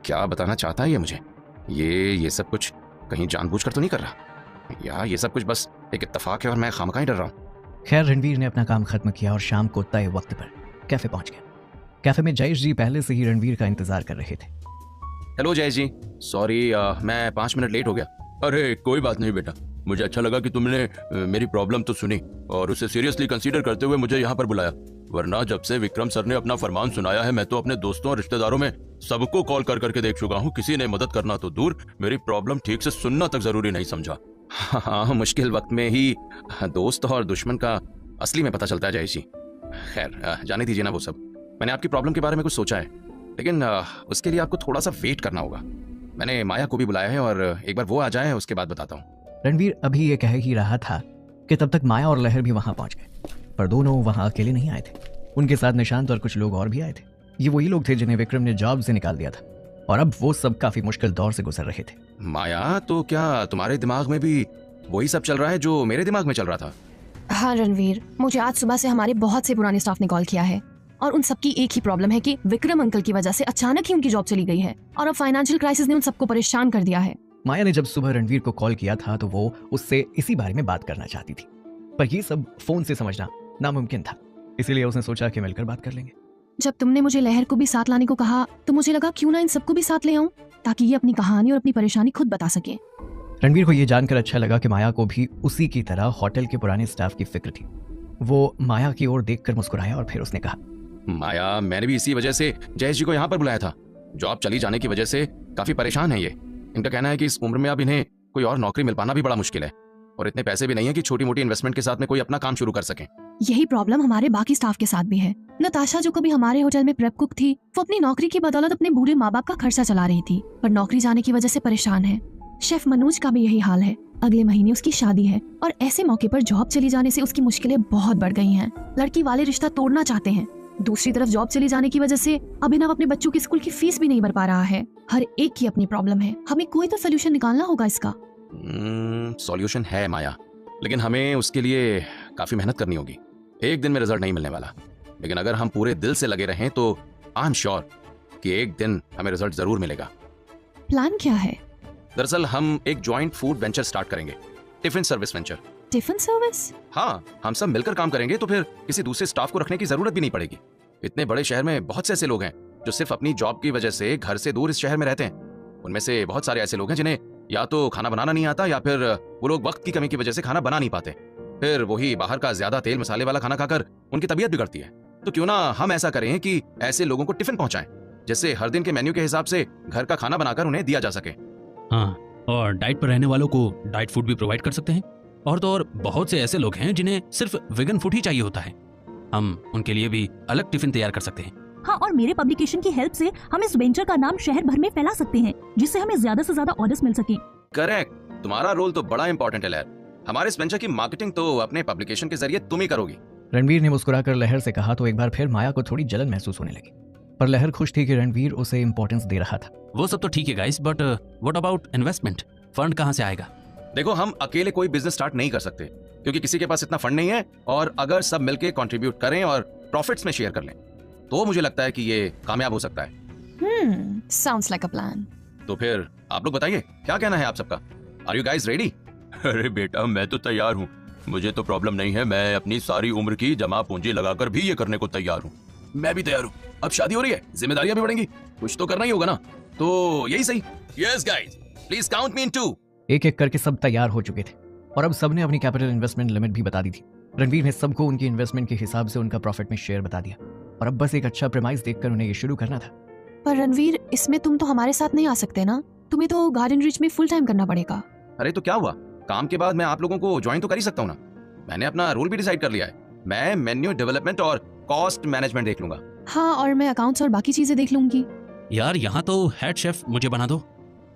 क्या बताना चाहता है ये मुझे? ये सब कुछ कहीं जानबूझकर तो नहीं कर रहा, या ये सब कुछ बस एक इत्तेफाक है और मैं खामखा ही डर रहा हूँ। खैर रणवीर ने अपना काम खत्म किया और शाम को तय वक्त पर कैफे पहुंच गया। कैफे में जयेश जी पहले से ही रणवीर का इंतजार कर रहे थे। हेलो जयेश जी, सॉरी मैं 5 मिनट लेट हो गया। अरे कोई बात नहीं बेटा, मुझे अच्छा लगा कि तुमने मेरी प्रॉब्लम तो सुनी और उसे सीरियसली कंसीडर करते हुए मुझे यहाँ पर बुलाया। वरना जब से विक्रम सर ने अपना फरमान सुनाया है, मैं तो अपने दोस्तों और रिश्तेदारों में सबको कॉल कर करके देख चुका हूँ। किसी ने मदद करना तो दूर, मेरी प्रॉब्लम ठीक से सुनना तक जरूरी नहीं समझा। हाँ, मुश्किल वक्त में ही दोस्त और दुश्मन का असली में पता चलता है जयेश जी। खैर जाने दीजिए ना वो सब। मैंने आपकी प्रॉब्लम के बारे में कुछ सोचा है, लेकिन उसके लिए आपको थोड़ा सा वेट करना होगा। मैंने माया को भी बुलाया है और एक बार वो आ जाए उसके बाद बताता हूँ। रणवीर अभी ये कह ही रहा था कि तब तक माया और लहर भी वहां पहुंच गए, पर दोनों वहां अकेले नहीं आए थे। उनके साथ निशांत और कुछ लोग और भी आए थे। ये वही लोग थे जिन्हें विक्रम ने जॉब से निकाल दिया था और अब वो सब काफी मुश्किल दौर से गुजर रहे थे। माया, तो क्या तुम्हारे दिमाग में भी वही सब चल रहा है जो मेरे दिमाग में चल रहा था? हाँ रणवीर, मुझे आज सुबह से हमारे बहुत से पुराने स्टाफ ने कॉल किया है और उन सबकी एक ही प्रॉब्लम है कि विक्रम अंकल की वजह से अचानक ही उनकी जॉब चली गई है और अब फाइनेंशियल क्राइसिस ने उन सबको परेशान कर दिया है। माया ने जब सुबह रणवीर को कॉल किया था तो वो उससे इसी बारे में बात करना चाहती थी, पर ये सब फोन से समझना नामुमकिन था, इसीलिए उसने सोचा कि मिलकर बात कर लेंगे। जब तुमने मुझे लहर को भी साथ लाने को कहा तो मुझे लगा क्यों ना इन सबको भी साथ ले आऊं ताकि ये अपनी कहानी और अपनी परेशानी खुद बता सके। रणवीर को ये जानकर अच्छा लगा कि माया को भी उसी की तरह होटल के पुराने स्टाफ की फिक्र थी। वो माया की ओर देखकर मुस्कुराया और फिर उसने कहा, माया, मैंने भी इसी वजह से जयेश जी को यहाँ पर बुलाया था। जॉब चली जाने की वजह से काफी परेशान है ये। इनका कहना है कि इस उम्र में अब इन्हें कोई और नौकरी मिल पाना भी बड़ा मुश्किल है और इतने पैसे भी नहीं है कि छोटी मोटी इन्वेस्टमेंट के साथ में कोई अपना काम शुरू कर सके। यही प्रॉब्लम हमारे बाकी स्टाफ के साथ भी है। नताशा जो कभी हमारे होटल में प्रेप कुक थी, वो अपनी नौकरी की बदौलत अपने बूढ़े माँ बाप का खर्चा चला रही थी, पर नौकरी जाने की वजह से परेशान है। शेफ मनोज का भी यही हाल है। अगले महीने उसकी शादी है और ऐसे मौके पर जॉब चली जाने से उसकी मुश्किलें बहुत बढ़ गई हैं। लड़की वाले रिश्ता तोड़ना चाहते हैं। दूसरी तरफ जॉब चली जाने की वजह से अभिनव अपने बच्चों की स्कूल की फीस भी नहीं भर पा रहा है। हर एक की अपनी प्रॉब्लम है। हमें कोई तो सोल्यूशन निकालना होगा इसका। सॉल्यूशन है माया, लेकिन हमें उसके लिए काफी मेहनत करनी होगी। एक दिन में रिजल्ट नहीं मिलने वाला, लेकिन अगर हम पूरे दिल से लगे रहें तो आई एम श्योर कि एक दिन हमें रिजल्ट जरूर मिलेगा। प्लान क्या है? दरअसल हम एक जॉइंट फूड वेंचर स्टार्ट करेंगे, tiffin service venture. Tiffin service? हाँ, हम सब मिलकर काम करेंगे तो फिर किसी दूसरे स्टाफ को रखने की जरूरत भी नहीं पड़ेगी। इतने बड़े शहर में बहुत से ऐसे लोग हैं जो सिर्फ अपनी जॉब की वजह से घर से दूर इस शहर में रहते हैं। उनमें से बहुत सारे ऐसे लोग हैं जिन्हें या तो खाना बनाना नहीं आता या फिर वो लोग वक्त की कमी की वजह से खाना बना नहीं पाते। फिर वही बाहर का ज्यादा तेल मसाले वाला खाना खाकर उनकी तबीयत बिगड़ती है। तो क्यों ना हम ऐसा करें कि ऐसे लोगों को टिफिन पहुंचाएं, जिससे हर दिन के मेन्यू के हिसाब से घर का खाना बनाकर उन्हें दिया जा सके। हाँ, और डाइट पर रहने वालों को डाइट फूड भी प्रोवाइड कर सकते हैं। और तो और बहुत से ऐसे लोग हैं जिन्हें सिर्फ वेगन फूड ही चाहिए होता है। हम उनके लिए भी अलग टिफिन तैयार कर सकते हैं। हाँ, और मेरे पब्लिकेशन की हेल्प से हम इस वेंचर का नाम शहर भर में फैला सकते हैं, जिससे हमें ज्यादा से ज्यादा ऑर्डर्स मिल सके। करेक्ट, तुम्हारा रोल तो बड़ा इंपॉर्टेंट है लहर। हमारे इस वेंचर की मार्केटिंग तो अपने पब्लिकेशन के जरिए तुम ही करोगी। रणवीर ने मुस्कुराकर लहर से कहा तो एक बार फिर माया को थोड़ी जलन महसूस होने लगी, पर लहर खुश थी कि रणवीर उसे इंपॉर्टेंस दे रहा था। वो सब तो ठीक है guys, but what about investment? Fund कहाँ से आएगा? देखो, हम अकेले कोई बिजनेस स्टार्ट नहीं कर सकते क्योंकि किसी के पास इतना फंड नहीं है, और अगर सब मिलके कंट्रीब्यूट करें और प्रॉफिट्स में शेयर कर लें तो मुझे लगता है कि ये कामयाब हो सकता है। Sounds like a plan. तो फिर आप लोग बताइए, क्या कहना है आप सबका? Are you guys ready? अरे बेटा, मैं तो तैयार हूँ। मुझे तो प्रॉब्लम नहीं है, मैं अपनी सारी उम्र की जमा पूंजी लगाकर भी ये करने को तैयार हूँ। मैं भी तैयार हूँ। अब शादी हो रही है, जिम्मेदारियां भी बढ़ेंगी, कुछ तो करना ही होगा ना, तो यही सही। Yes guys, please count me in too. एक एक करके सब तैयार हो चुके थे और अब सबने अपनी कैपिटल इन्वेस्टमेंट लिमिट भी बता दी थी। रणवीर ने सबको उनकी इन्वेस्टमेंट के हिसाब से उनका प्रॉफिट में शेयर बता दिया और अब बस एक अच्छा प्रेमाइस देखकर उन्हें ये शुरू करना था। पर रणवीर, इसमें तुम तो हमारे साथ नहीं आ सकते ना, तुम्हें तो गार्डन रिच में फुल टाइम करना पड़ेगा। अरे तो क्या हुआ, काम के बाद मैं आप लोगों को ज्वाइन तो कर ही सकता हूँ ना। मैंने अपना रोल भी डिसाइड कर लिया है, मैं मेन्यू डेवलपमेंट और कॉस्ट मैनेजमेंट देख लूंगा। हाँ, और मैं अकाउंट्स और बाकी चीजें देख लूंगी। यार यहाँ तो हेड शेफ मुझे बना दो,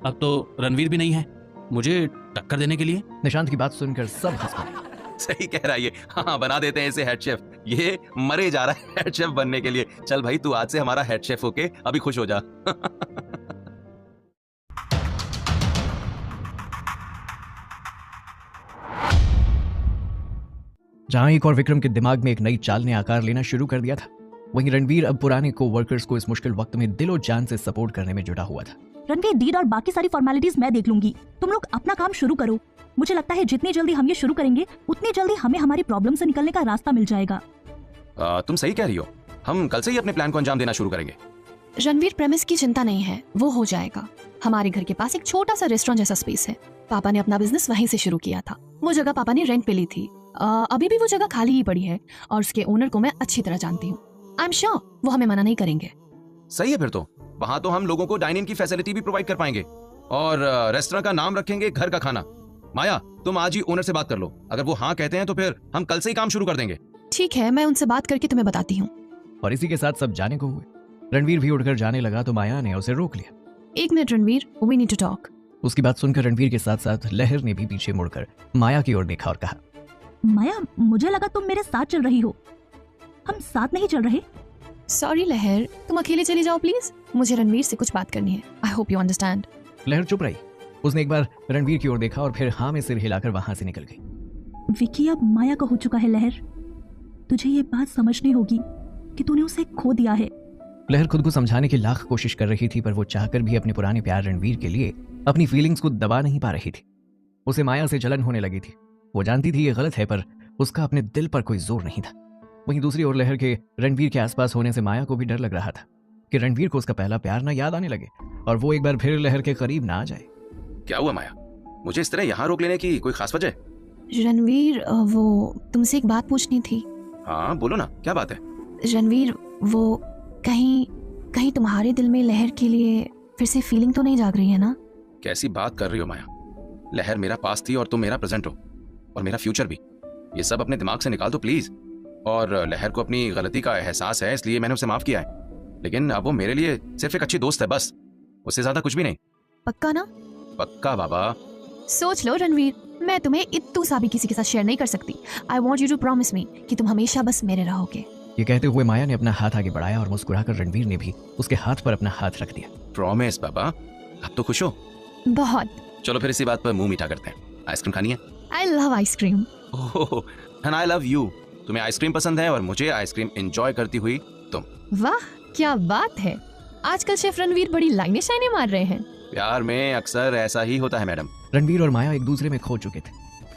अब तो रणवीर भी नहीं है मुझे टक्कर देने के लिए। निशांत की बात सुनकर सब हंस पड़े। सही कह रहा है ये, हाँ बना देते हैं इसे हेड शेफ, ये मरे जा रहा है हेड शेफ बनने के लिए। चल भाई, तू आज से हमारा हेड शेफ होके अभी खुश हो जा। जहां एक और विक्रम के दिमाग में एक नई चाल ने आकार लेना शुरू कर दिया था, वहीं रणवीर अब पुराने को वर्कर्स को इस मुश्किल वक्त में दिलो जान से सपोर्ट करने में जुटा हुआ था। रणवीर, डीड और बाकी सारी फॉर्मेलिटीज मैं देख लूंगी, तुम लोग अपना काम शुरू करो। मुझे लगता है जितनी जल्दी हम ये शुरू करेंगे उतनी जल्दी हमें हमारी प्रॉब्लम से निकलने का रास्ता मिल जाएगा। तुम सही कह रही हो, हम कल से ही अपने प्लान को अंजाम देना शुरू करेंगे। रणवीर, प्रेमिस की चिंता नहीं है, वो हो जाएगा। हमारे घर के पास एक छोटा सा रेस्टोरेंट जैसा स्पेस है, पापा ने अपना बिजनेस वहीं से शुरू किया था। वो जगह पापा ने रेंट पे ली थी, अभी भी वो जगह खाली ही पड़ी है और उसके ओनर को मैं अच्छी तरह जानती हूँ। आई एम श्योर वो हमें मना नहीं करेंगे। सही है, फिर तो वहाँ तो हम लोगों को डाइन इन की फैसिलिटी भी प्रोवाइड कर पाएंगे और रेस्टोरेंट का नाम रखेंगे घर का खाना। माया, तुम आज ही ओनर से बात कर लो, अगर वो हाँ कहते हैं तो फिर हम कल से ही काम शुरू कर देंगे। ठीक है, मैं उनसे बात करके तुम्हें बताती हूँ। और इसी के साथ सब जाने को हुए। रणवीर भी उठकर जाने लगा तो माया ने उसे रोक लिया। एक minute Ranveer, we need to talk. उसकी बात सुनकर रणवीर के साथ साथ लहर ने भी पीछे मुड़कर माया की ओर देखा और कहा, माया, मुझे लगा तुम मेरे साथ चल रही हो, हम साथ नहीं चल रहे। सॉरी लहर, तुम अकेले चली जाओ प्लीज, मुझे रणवीर से कुछ बात करनी है। I hope you understand. लहर चुप रही। उसने एक बार रणवीर की ओर देखा और फिर हाँ में सिर हिलाकर वहां से निकल गई। विकी, अब माया का हो चुका है लहर, तुझे ये बात समझनी होगी कि तूने उसे खो दिया है। लहर खुद को समझाने की लाख कोशिश कर रही थी, पर वो चाहकर भी अपने पुराने प्यार रणवीर के लिए अपनी फीलिंग्स को दबा नहीं पा रही थी। उसे माया से जलन होने लगी थी। वो जानती थी ये गलत है, पर उसका अपने दिल पर कोई जोर नहीं था। वहीं दूसरी ओर लहर के रणवीर के आसपास होने से माया को भी डर लग रहा था कि रणवीर को उसका पहला प्यार ना याद आने लगे और वो एक बार फिर लहर के करीब ना आ जाए। क्या हुआ माया, मुझे इस तरह यहाँ रोक लेने की कोई खास वजह? रणवीर, वो तुमसे एक बात पूछनी थी। हाँ बोलो ना, क्या बात है? रणवीर, वो कहीं तुम्हारे दिल में लहर के लिए फिर से फीलिंग तो नहीं जाग रही है ना? कैसी बात कर रही हो माया, लहर मेरा पास्ट थी और तुम मेरा प्रेजेंट हो और मेरा फ्यूचर भी। ये सब अपने दिमाग से निकाल दो प्लीज। और लहर को अपनी गलती का एहसास है, इसलिए मैंने उसे माफ किया है, लेकिन अब वो मेरे लिए सिर्फ एक अच्छी दोस्त है, बस, उससे ज्यादा कुछ भी नहीं। पक्का ना? पक्का बाबा। सोच लो रणवीर, मैं तुम्हें इत्तू सा भी किसी के साथ शेयर नहीं कर सकती। I want you to promise me कि तुम हमेशा बस मेरे रहोगे। ये कहते हुए माया ने अपना हाथ आगे बढ़ाया और मुस्कुराकर रणवीर ने भी उसके हाथ पर अपना हाथ रख दिया। प्रॉमिस बाबा, अब तो खुश हो? बहुत। चलो फिर इसी बात पर मुंह मीठा करते हैं। आइसक्रीम खानी है? I love ice cream. Oh, and I love you. तुम्हें आइसक्रीम पसंद है और मुझे आइसक्रीम एंजॉय करती हुई तुम। वाह, क्या बात है, आजकल शेफ रणवीर बड़ी लाइनें शाइनें मार रहे हैं। प्यार में अक्सर ऐसा ही होता है मैडम। रणवीर और माया एक दूसरे में खो चुके थे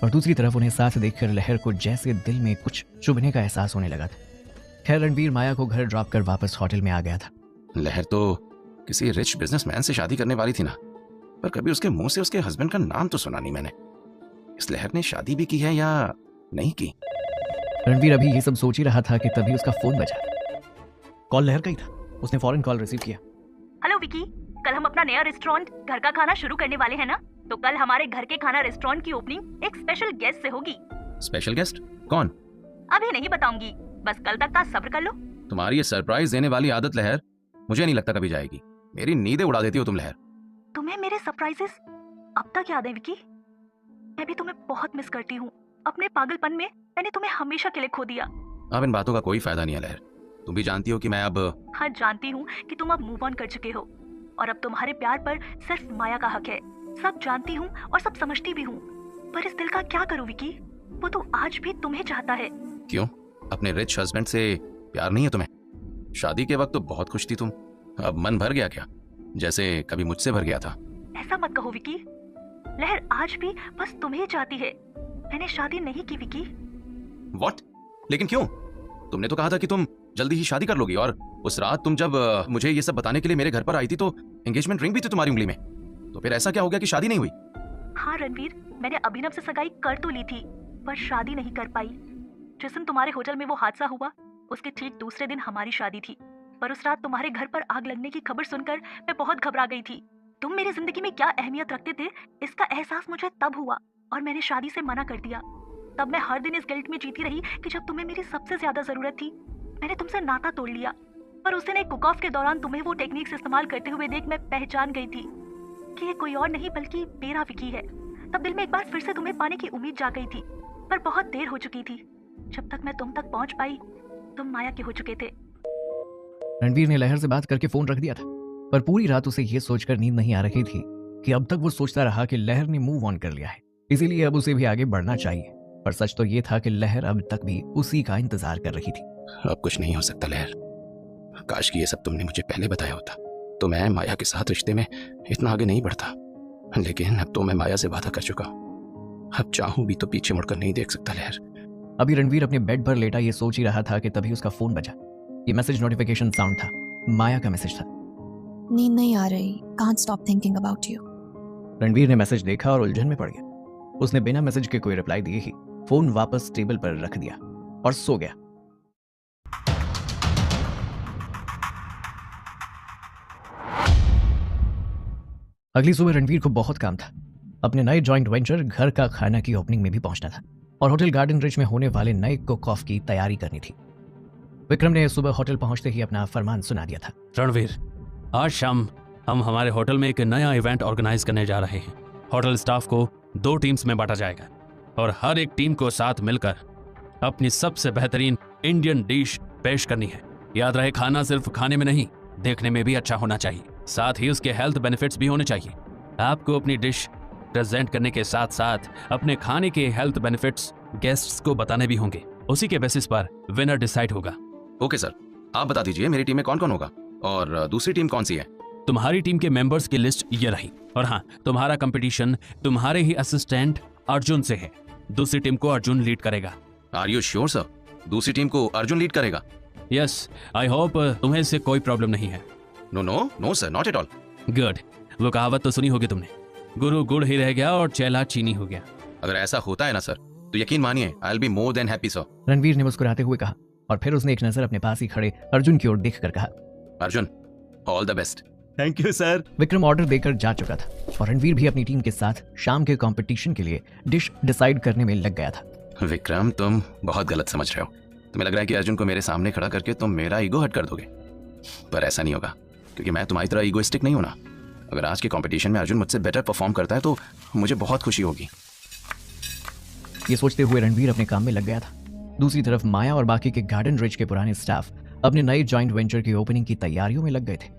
और दूसरी तरफ उन्हें साथ देखकर लहर को जैसे दिल में कुछ चुभने का एहसास होने लगा था। खैर, रणवीर माया को घर ड्रॉप कर वापस होटल में आ गया था। लहर तो किसी रिच बिजनेसमैन से शादी करने वाली थी ना, पर कभी उसके मुंह से उसके हस्बैंड का नाम तो सुना नहीं मैंने। इस लहर ने शादी भी की है या नहीं की? रणवीर अभी ये सब सोच ही रहा था कि तभी उसका फोन बजा। कॉल लहर का ही था। उसने फौरन कॉल रिसीव किया। हेलो विकी, कल हम अपना नया रेस्टोरेंट घर का खाना शुरू करने वाले हैं ना, तो कल हमारे घर के खाना रेस्टोरेंट की ओपनिंग एक स्पेशल गेस्ट से होगी। Special guest? कौन? अभी नहीं बताऊंगी, बस कल तक का सब्र कर लो। तुम्हारी ये सरप्राइज देने वाली आदत लहर मुझे नहीं लगता कभी जाएगी। मेरी नींदें उड़ा देती हो तुम लहर। तुम्हें मेरे सरप्राइजेस अब तक याद है विकी? मैं भी तुम्हें बहुत मिस करती हूँ। अपने पागलपन में मैंने तुम्हें हमेशा के लिए खो दिया। अब इन बातों का कोई फायदा नहीं है लहर। तुम भी जानती हो कि मैं अब... हाँ, जानती हूँ कि तुम अब मूव ऑन कर चुके हो और अब तुम्हारे प्यार पर सिर्फ माया का हक है। सब जानती हूँ और सब समझती भी हूँ, पर इस दिल का क्या करूँ विकी? वो तो आज भी तुम्हें चाहता है। क्यों? अपने रिच हस्बैंड से प्यार नहीं है तुम्हें? शादी के वक्त तो बहुत खुश थी तुम, अब मन भर गया क्या, जैसे कभी मुझसे भर गया था? ऐसा मत कहो विकी, लहर आज भी बस तुम्हें चाहती है। मैंने शादी नहीं की विकी। व्हाट? लेकिन क्यों? तुमने तो कहा था कि तुम जल्दी ही शादी कर लोगी, और उस रात तुम जब मुझे ये सब बताने के लिए मेरे घर पर आई थी तो एंगेजमेंट रिंग भी थी तुम्हारी उंगली में। तो फिर ऐसा क्या हो गया कि शादी नहीं हुई? हाँ रणवीर, मैंने अभिनव से सगाई कर तो ली थी, पर शादी नहीं कर पाई। जिस दिन तुम्हारे होटल में वो हादसा हुआ, उसके ठीक दूसरे दिन हमारी शादी थी। पर उस रात तुम्हारे घर पर आग लगने की खबर सुनकर मैं बहुत घबरा गई थी। तुम मेरी जिंदगी में क्या अहमियत रखते थे, इसका एहसास मुझे तब हुआ, और मैंने शादी से मना कर दिया। तब मैं हर दिन इस गिल्ट में जीती रही कि जब तुम्हें मेरी सबसे ज्यादा जरूरत थी, मैंने तुमसे नाता तोड़ लिया। पर उस दिन एक कुक ऑफ के दौरान तुम्हें वो टेक्निक्स इस्तेमाल करते हुए देख मैं पहचान गई थी कि ये कोई और नहीं बल्कि मेरा विकी है। तब दिल में एक बार फिर से तुम्हें पाने की उम्मीद जाग गई थी, पर बहुत देर हो चुकी थी। जब तक मैं तुम तक पहुंच पाई, तुम माया के हो चुके थे। रणवीर ने लहर से बात करके फोन रख दिया था, पर पूरी रात उसे ये सोचकर नींद नहीं आ रही थी कि अब तक वो सोचता रहा कि लहर ने मूव ऑन कर लिया है, इसीलिए अब उसे भी आगे बढ़ना चाहिए। पर सच तो ये था कि लहर अब तक भी उसी का इंतजार कर रही थी। अब कुछ नहीं हो सकता लहर। काश कि ये सब तुमने मुझे पहले बताया होता तो मैं माया के साथ रिश्ते में इतना आगे नहीं बढ़ता। लेकिन अब तो मैं माया से वादा कर चुका हूं, अब चाहूं भी तो पीछे मुड़कर नहीं देख सकता लहर। अभी रणवीर अपने बेड पर लेटा ये सोच ही रहा था कि तभी उसका फोन बजा। ये मैसेज नोटिफिकेशन साउंड था, माया का मैसेज था। नींद नहीं आ रही, can't stop thinking about you. Ranveer ने मैसेज देखा और उलझन में पड़ गया। उसने बिना मैसेज के कोई रिप्लाई दिए ही फोन वापस टेबल पर रख दिया और सो गया। अगली सुबह रणवीर को बहुत काम था। अपने नए जॉइंट वेंचर घर का खाना की ओपनिंग में भी पहुंचना था और होटल गार्डन रिच में होने वाले नए कुक ऑफ की तैयारी करनी थी। विक्रम ने सुबह होटल पहुंचते ही अपना फरमान सुना दिया था। रणवीर, आज शाम हम हमारे होटल में एक नया इवेंट ऑर्गेनाइज करने जा रहे हैं। होटल स्टाफ को 2 टीम्स में बांटा जाएगा और हर एक टीम को साथ मिलकर अपनी सबसे बेहतरीन इंडियन डिश पेश करनी है। याद रहे, खाना सिर्फ खाने में नहीं, देखने में भी अच्छा होना चाहिए। साथ ही उसके हेल्थ बेनिफिट्स भी होने चाहिए। आपको अपनी डिश प्रेजेंट करने के साथ साथ अपने खाने के हेल्थ बेनिफिट्स गेस्ट्स को बताने भी होंगे। उसी के बेसिस पर विनर डिसाइड होगा। ओके सर, आप बता दीजिए मेरी टीम में कौन कौन होगा और दूसरी टीम कौन सी है? तुम्हारी टीम के मेंबर्स की लिस्ट ये रही, और हाँ, तुम्हारा कंपटीशन तुम्हारे ही असिस्टेंट अर्जुन से है। दूसरी टीम को अर्जुन लीड करेगा। Are you sure sir? दूसरी टीम को अर्जुन लीड करेगा? यस, आई होप तुम्हें इससे कोई प्रॉब्लम नहीं है। No no no sir, not at all. Good. वो कहावत तो सुनी होगी तुमने, गुरु गुड़ ही रह गया और चेला चीनी हो गया। अगर ऐसा होता है ना सर, तो यकीन मानिए I will be more than happy sir. Ranveer ने मुस्कुराते हुए कहा और फिर उसने एक नजर अपने पास ही खड़े अर्जुन की ओर देखकर कहा, Arjun, all the best. Thank you sir. Vikram order देकर जा चुका था और रणवीर भी अपनी टीम के साथ शाम के कंपटीशन के लिए डिश डिसाइड करने में लग गया था। विक्रम, तुम बहुत गलत समझ रहे हो। तुम्हें लग रहा है कि अर्जुन को मेरे सामने खड़ा करके तुम मेरा ईगो हट कर दोगे, पर ऐसा नहीं होगा, क्योंकि मैं तुम्हारी तरह ईगोइस्टिक नहीं हूं ना। अगर आज के कंपटीशन में अर्जुन मुझसे बेटर परफॉर्म करता है तो मुझे बहुत खुशी होगी। ये सोचते हुए रणवीर अपने काम में लग गया था। दूसरी तरफ माया और बाकी के गार्डन रिच के पुराने स्टाफ अपने नए जॉइंट वेंचर की ओपनिंग की तैयारियों में लग गए थे।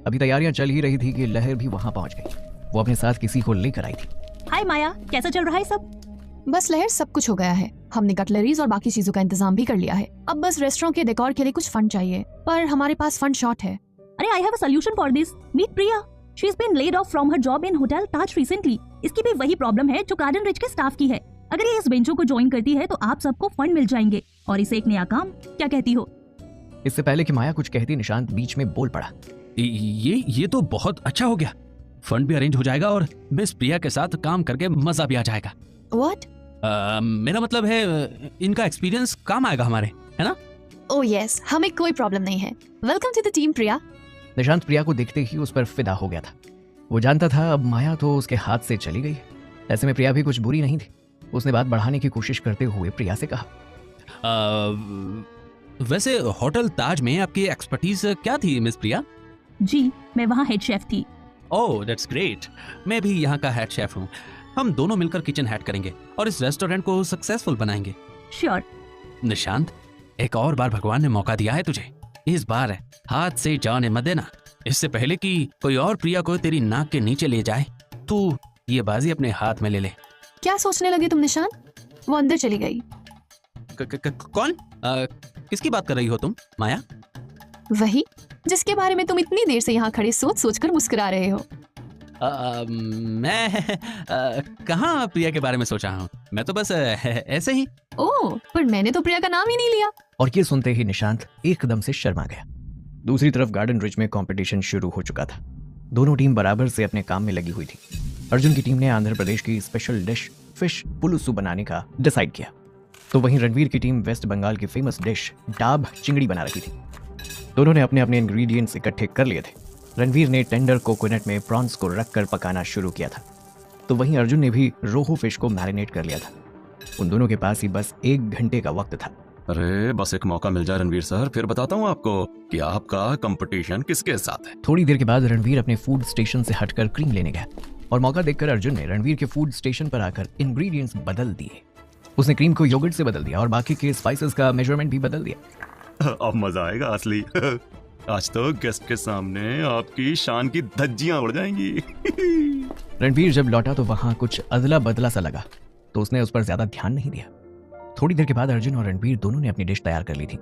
अभी तैयारियां चल ही रही थी कि लहर भी वहां पहुंच गई। वो अपने साथ किसी को लेकर आई थी। हाय माया, कैसा चल रहा है सब? बस लहर, सब कुछ हो गया है। हमने कटलरीज और बाकी चीजों का इंतजाम भी कर लिया है। अब बस रेस्टोरेंट के डेकोर के लिए कुछ फंड चाहिए, पर हमारे पास फंड शॉर्ट है। अरे, I have a solution for this. Meet Priya. She has been laid off from her job in hotel Taj recently. इसकी भी वही प्रॉब्लम है जो गार्डन रिच के स्टाफ की है। अगर ये इस वेंचर को ज्वाइन करती है तो आप सबको फंड मिल जाएंगे और इसे एक नया काम। क्या कहती हो? इससे पहले कि माया कुछ कहती, निशांत बीच में बोल पड़ा। ये तो बहुत अच्छा हो गया। फंड भी अरेंज हो जाएगा और मिस प्रिया के साथ काम करके मजा भी आ जाएगा। व्हाट? मेरा मतलब है इनका एक्सपीरियंस काम आएगा हमारे, है ना? ओह यस, हमें कोई प्रॉब्लम नहीं है। वेलकम टू द टीम प्रिया। निशांत प्रिया को देखते ही उस पर फिदा हो गया था। वो जानता था अब माया तो उसके हाथ से चली गई। ऐसे में प्रिया भी कुछ बुरी नहीं थी। उसने बात बढ़ाने की कोशिश करते हुए प्रिया से कहा, वैसे होटल ताज में आपकी एक्सपर्टीज क्या थी मिस प्रिया? जी, मैं वहाँ हेड शेफ थी। Oh that's great. मैं भी यहाँ का हेड शेफ हूँ। हम दोनों मिलकर किचन हेड करेंगे और इस रेस्टोरेंट को सक्सेसफुल बनाएंगे। श्योर। निशांत, एक और बार भगवान ने मौका दिया है तुझे। इस बार हाथ से जाने मत देना। इससे पहले कि कोई और प्रिया को तेरी नाक के नीचे ले जाए, तू ये बाजी अपने हाथ में ले ले। क्या सोचने लगे तुम निशांत? वो अंदर चली गई। कौन? किसकी बात कर रही हो तुम, माया? वही जिसके बारे में तुम इतनी देर से यहाँ खड़े सोच सोच कर मुस्कुरा रहे हो। मैं कहाँ प्रिया के बारे में सोचा हूँ, मैं तो बस ऐसे ही। ओह, पर मैंने तो प्रिया का नाम ही नहीं लिया। और ये सुनते ही निशांत एकदम से शर्मा गया। दूसरी तरफ गार्डन रिज में कंपटीशन शुरू हो चुका था। दोनों टीम बराबर से अपने काम में लगी हुई थी। अर्जुन की टीम ने आंध्र प्रदेश की स्पेशल डिश फिश पुलुसु बनाने का डिसाइड किया, तो वहीं रणवीर की टीम वेस्ट बंगाल की फेमस डिश डाब चिंगड़ी बना रखी थी। दोनों ने अपने अपने इंग्रेडिएंट्स इकट्ठे कर लिए थे। रणवीर ने टेंडर कोकोनट में प्रॉन्स को रखकर पकाना शुरू किया था, तो वहीं अर्जुन ने भी रोहू फिश को मैरिनेट कर लिया था। उन दोनों के पास ही बस 1 घंटे का वक्त था। अरे बस एक मौका मिल जाए रणवीर सर, फिर बताता हूँ आपको कि आपका कंपटीशन किसके साथ है। थोड़ी देर के बाद रणवीर अपने फूड स्टेशन से हटकर क्रीम लेने गया और मौका देखकर अर्जुन ने रणवीर के फूड स्टेशन पर आकर इंग्रेडिएंट्स बदल दिए। उसने क्रीम को योगर्ट से बदल दिया और बाकी के स्पाइसेस का मेजरमेंट भी बदल दिया। अब मजा आएगा असली। आज तो गेस्ट के सामने आपकी शान की धज्जियां उड़ जाएंगी। रणवीर जब लौटा तो वहां कुछ अदला बदला सा लगा, तो उसने उस पर ज्यादा ध्यान नहीं दिया। थोड़ी देर के बाद अर्जुन और रणवीर दोनों ने अपनी डिश तैयार कर ली थी।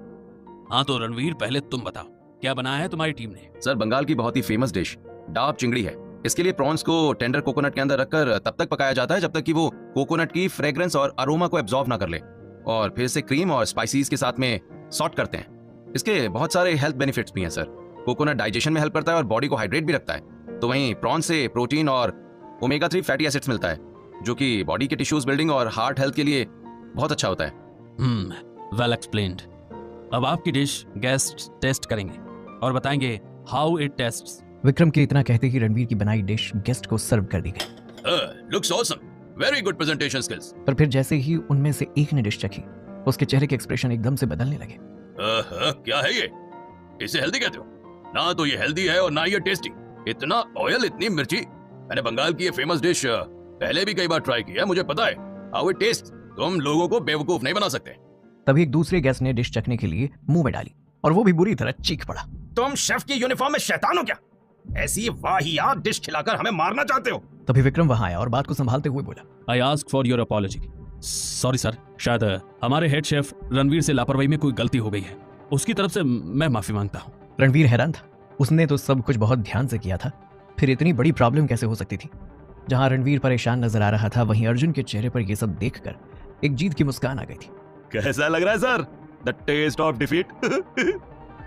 हाँ तो रणवीर, पहले तुम बताओ क्या बनाया है तुम्हारी टीम ने? सर बंगाल की बहुत ही फेमस डिश डाब चिंगड़ी है। इसके लिए प्रॉन्स को टेंडर कोकोनट के अंदर रखकर तब तक पकाया जाता है जब तक कि वो कोकोनट की फ्रेग्रेंस और अरोमा को एब्जॉर्ब ना कर ले, और फिर से क्रीम और स्पाइसीज के साथ में सॉट करते हैं। इसके बहुत सारे हेल्थ बेनिफिट्स भी हैं सर। कोकोनट डाइजेशन में हेल्प करता है और बॉडी को हाइड्रेट भी रखता है। तो वहीं प्रॉन से प्रोटीन और ओमेगा 3 फैटी एसिड्स मिलता है, जो कि बॉडी के टिश्यूज बिल्डिंग और हार्ट हेल्थ के लिए बहुत अच्छा होता है। Well explained. अब आपकी डिश गेस्ट टेस्ट करेंगे और बताएंगे हाउ इट टेस्ट्स। विक्रम के इतना कहते ही रणवीर की बनाई डिश गेस्ट को सर्व कर दी गई। Looks awesome, very good presentation skills. पर फिर जैसे ही उनमें से एक ने डिश चखी, उसके चेहरे के एक्सप्रेशन एकदम से बदलने लगे। क्या है ये? इसे हेल्दी कहते हो? ना तो ये हेल्दी है और ना ये टेस्टी। इतना ऑयल, इतनी मिर्ची। मैंने बंगाल की ये फेमस डिश पहले भी कई बार ट्राई की है, मुझे पता है हाउ इट टेस्ट। तुम लोगों को बेवकूफ नहीं बना सकते। तभी एक दूसरे गेस्ट ने डिश चखने के लिए मुंह में डाली और वो भी बुरी तरह चीख पड़ा। तुम शेफ की यूनिफॉर्म में शैतान हो क्या? ऐसी वाहियात डिश खिलाकर हमें मारना चाहते हो? तभी विक्रम वहां आया और बात को संभालते हुए बोला, I ask for your apology. Sorry sir, शायद हमारे हेड शेफ रणवीर से लापरवाही में कोई गलती हो गई है। उसकी तरफ से मैं माफी मांगता हूँ। रणवीर हैरान था। उसने तो सब कुछ बहुत ध्यान से किया था, फिर इतनी बड़ी प्रॉब्लम कैसे हो सकती थी? जहां रणवीर परेशान नजर आ रहा था, वहीं अर्जुन के चेहरे पर यह सब देखकर एक जीत की मुस्कान आ गई थी। कैसा लग रहा है sir? The taste of defeat.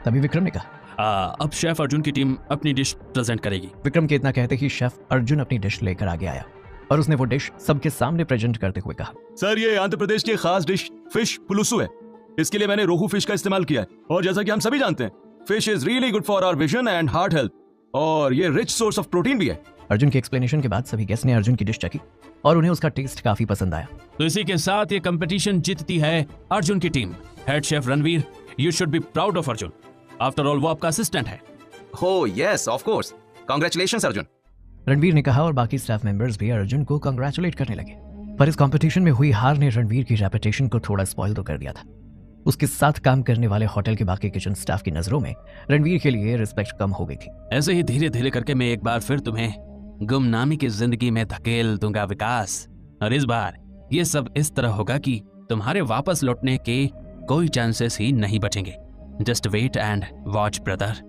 तभी विक्रम ने कहा, अब शेफ अर्जुन की टीम अपनी डिश प्रेजेंट करेगी। विक्रम के इतना कहते ही शेफ अर्जुन अपनी डिश लेकर आगे आया और उसने वो डिश सबके सामने प्रेजेंट करते हुए कहा, सर ये आंध्र प्रदेश की खास डिश फिश पुलुसु है। इसके लिए मैंने रोहू फिश का इस्तेमाल किया है, और जैसा कि हम सभी जानते हैं fish is really good for our vision and heart health, और ये रिच सोर्स ऑफ प्रोटीन भी है। अर्जुन के एक्सप्लेनेशन के बाद सभी गेस्ट ने अर्जुन की डिश चखी और उन्हें उसका टेस्ट काफी पसंद आया। तो इसी के साथ ये कंपटीशन जीतती है अर्जुन की team. Head chef Ranveer, you should be proud of Arjun. After all वो आपका असिस्टेंट है। हो yes of course, congratulations Arjun. Ranveer ने कहा और बाकी स्टाफ मेंबर्स भी अर्जुन को कांग्रेचुलेट करने लगे। पर इस कंपटीशन में हुई हार ने रणवीर की रेपुटेशन को थोड़ा स्पॉइल तो कर दिया था। उसके साथ काम करने वाले होटल के बाकी किचन स्टाफ की नजरों में रणवीर के लिए रिस्पेक्ट कम हो गई थी। ऐसे ही धीरे धीरे करके मैं एक बार फिर तुम्हें गुमनामी की जिंदगी में धकेल दूंगा विकास, और इस बार ये सब इस तरह होगा कि तुम्हारे वापस लौटने के कोई चांसेस ही नहीं बचेंगे। Just wait and watch brother.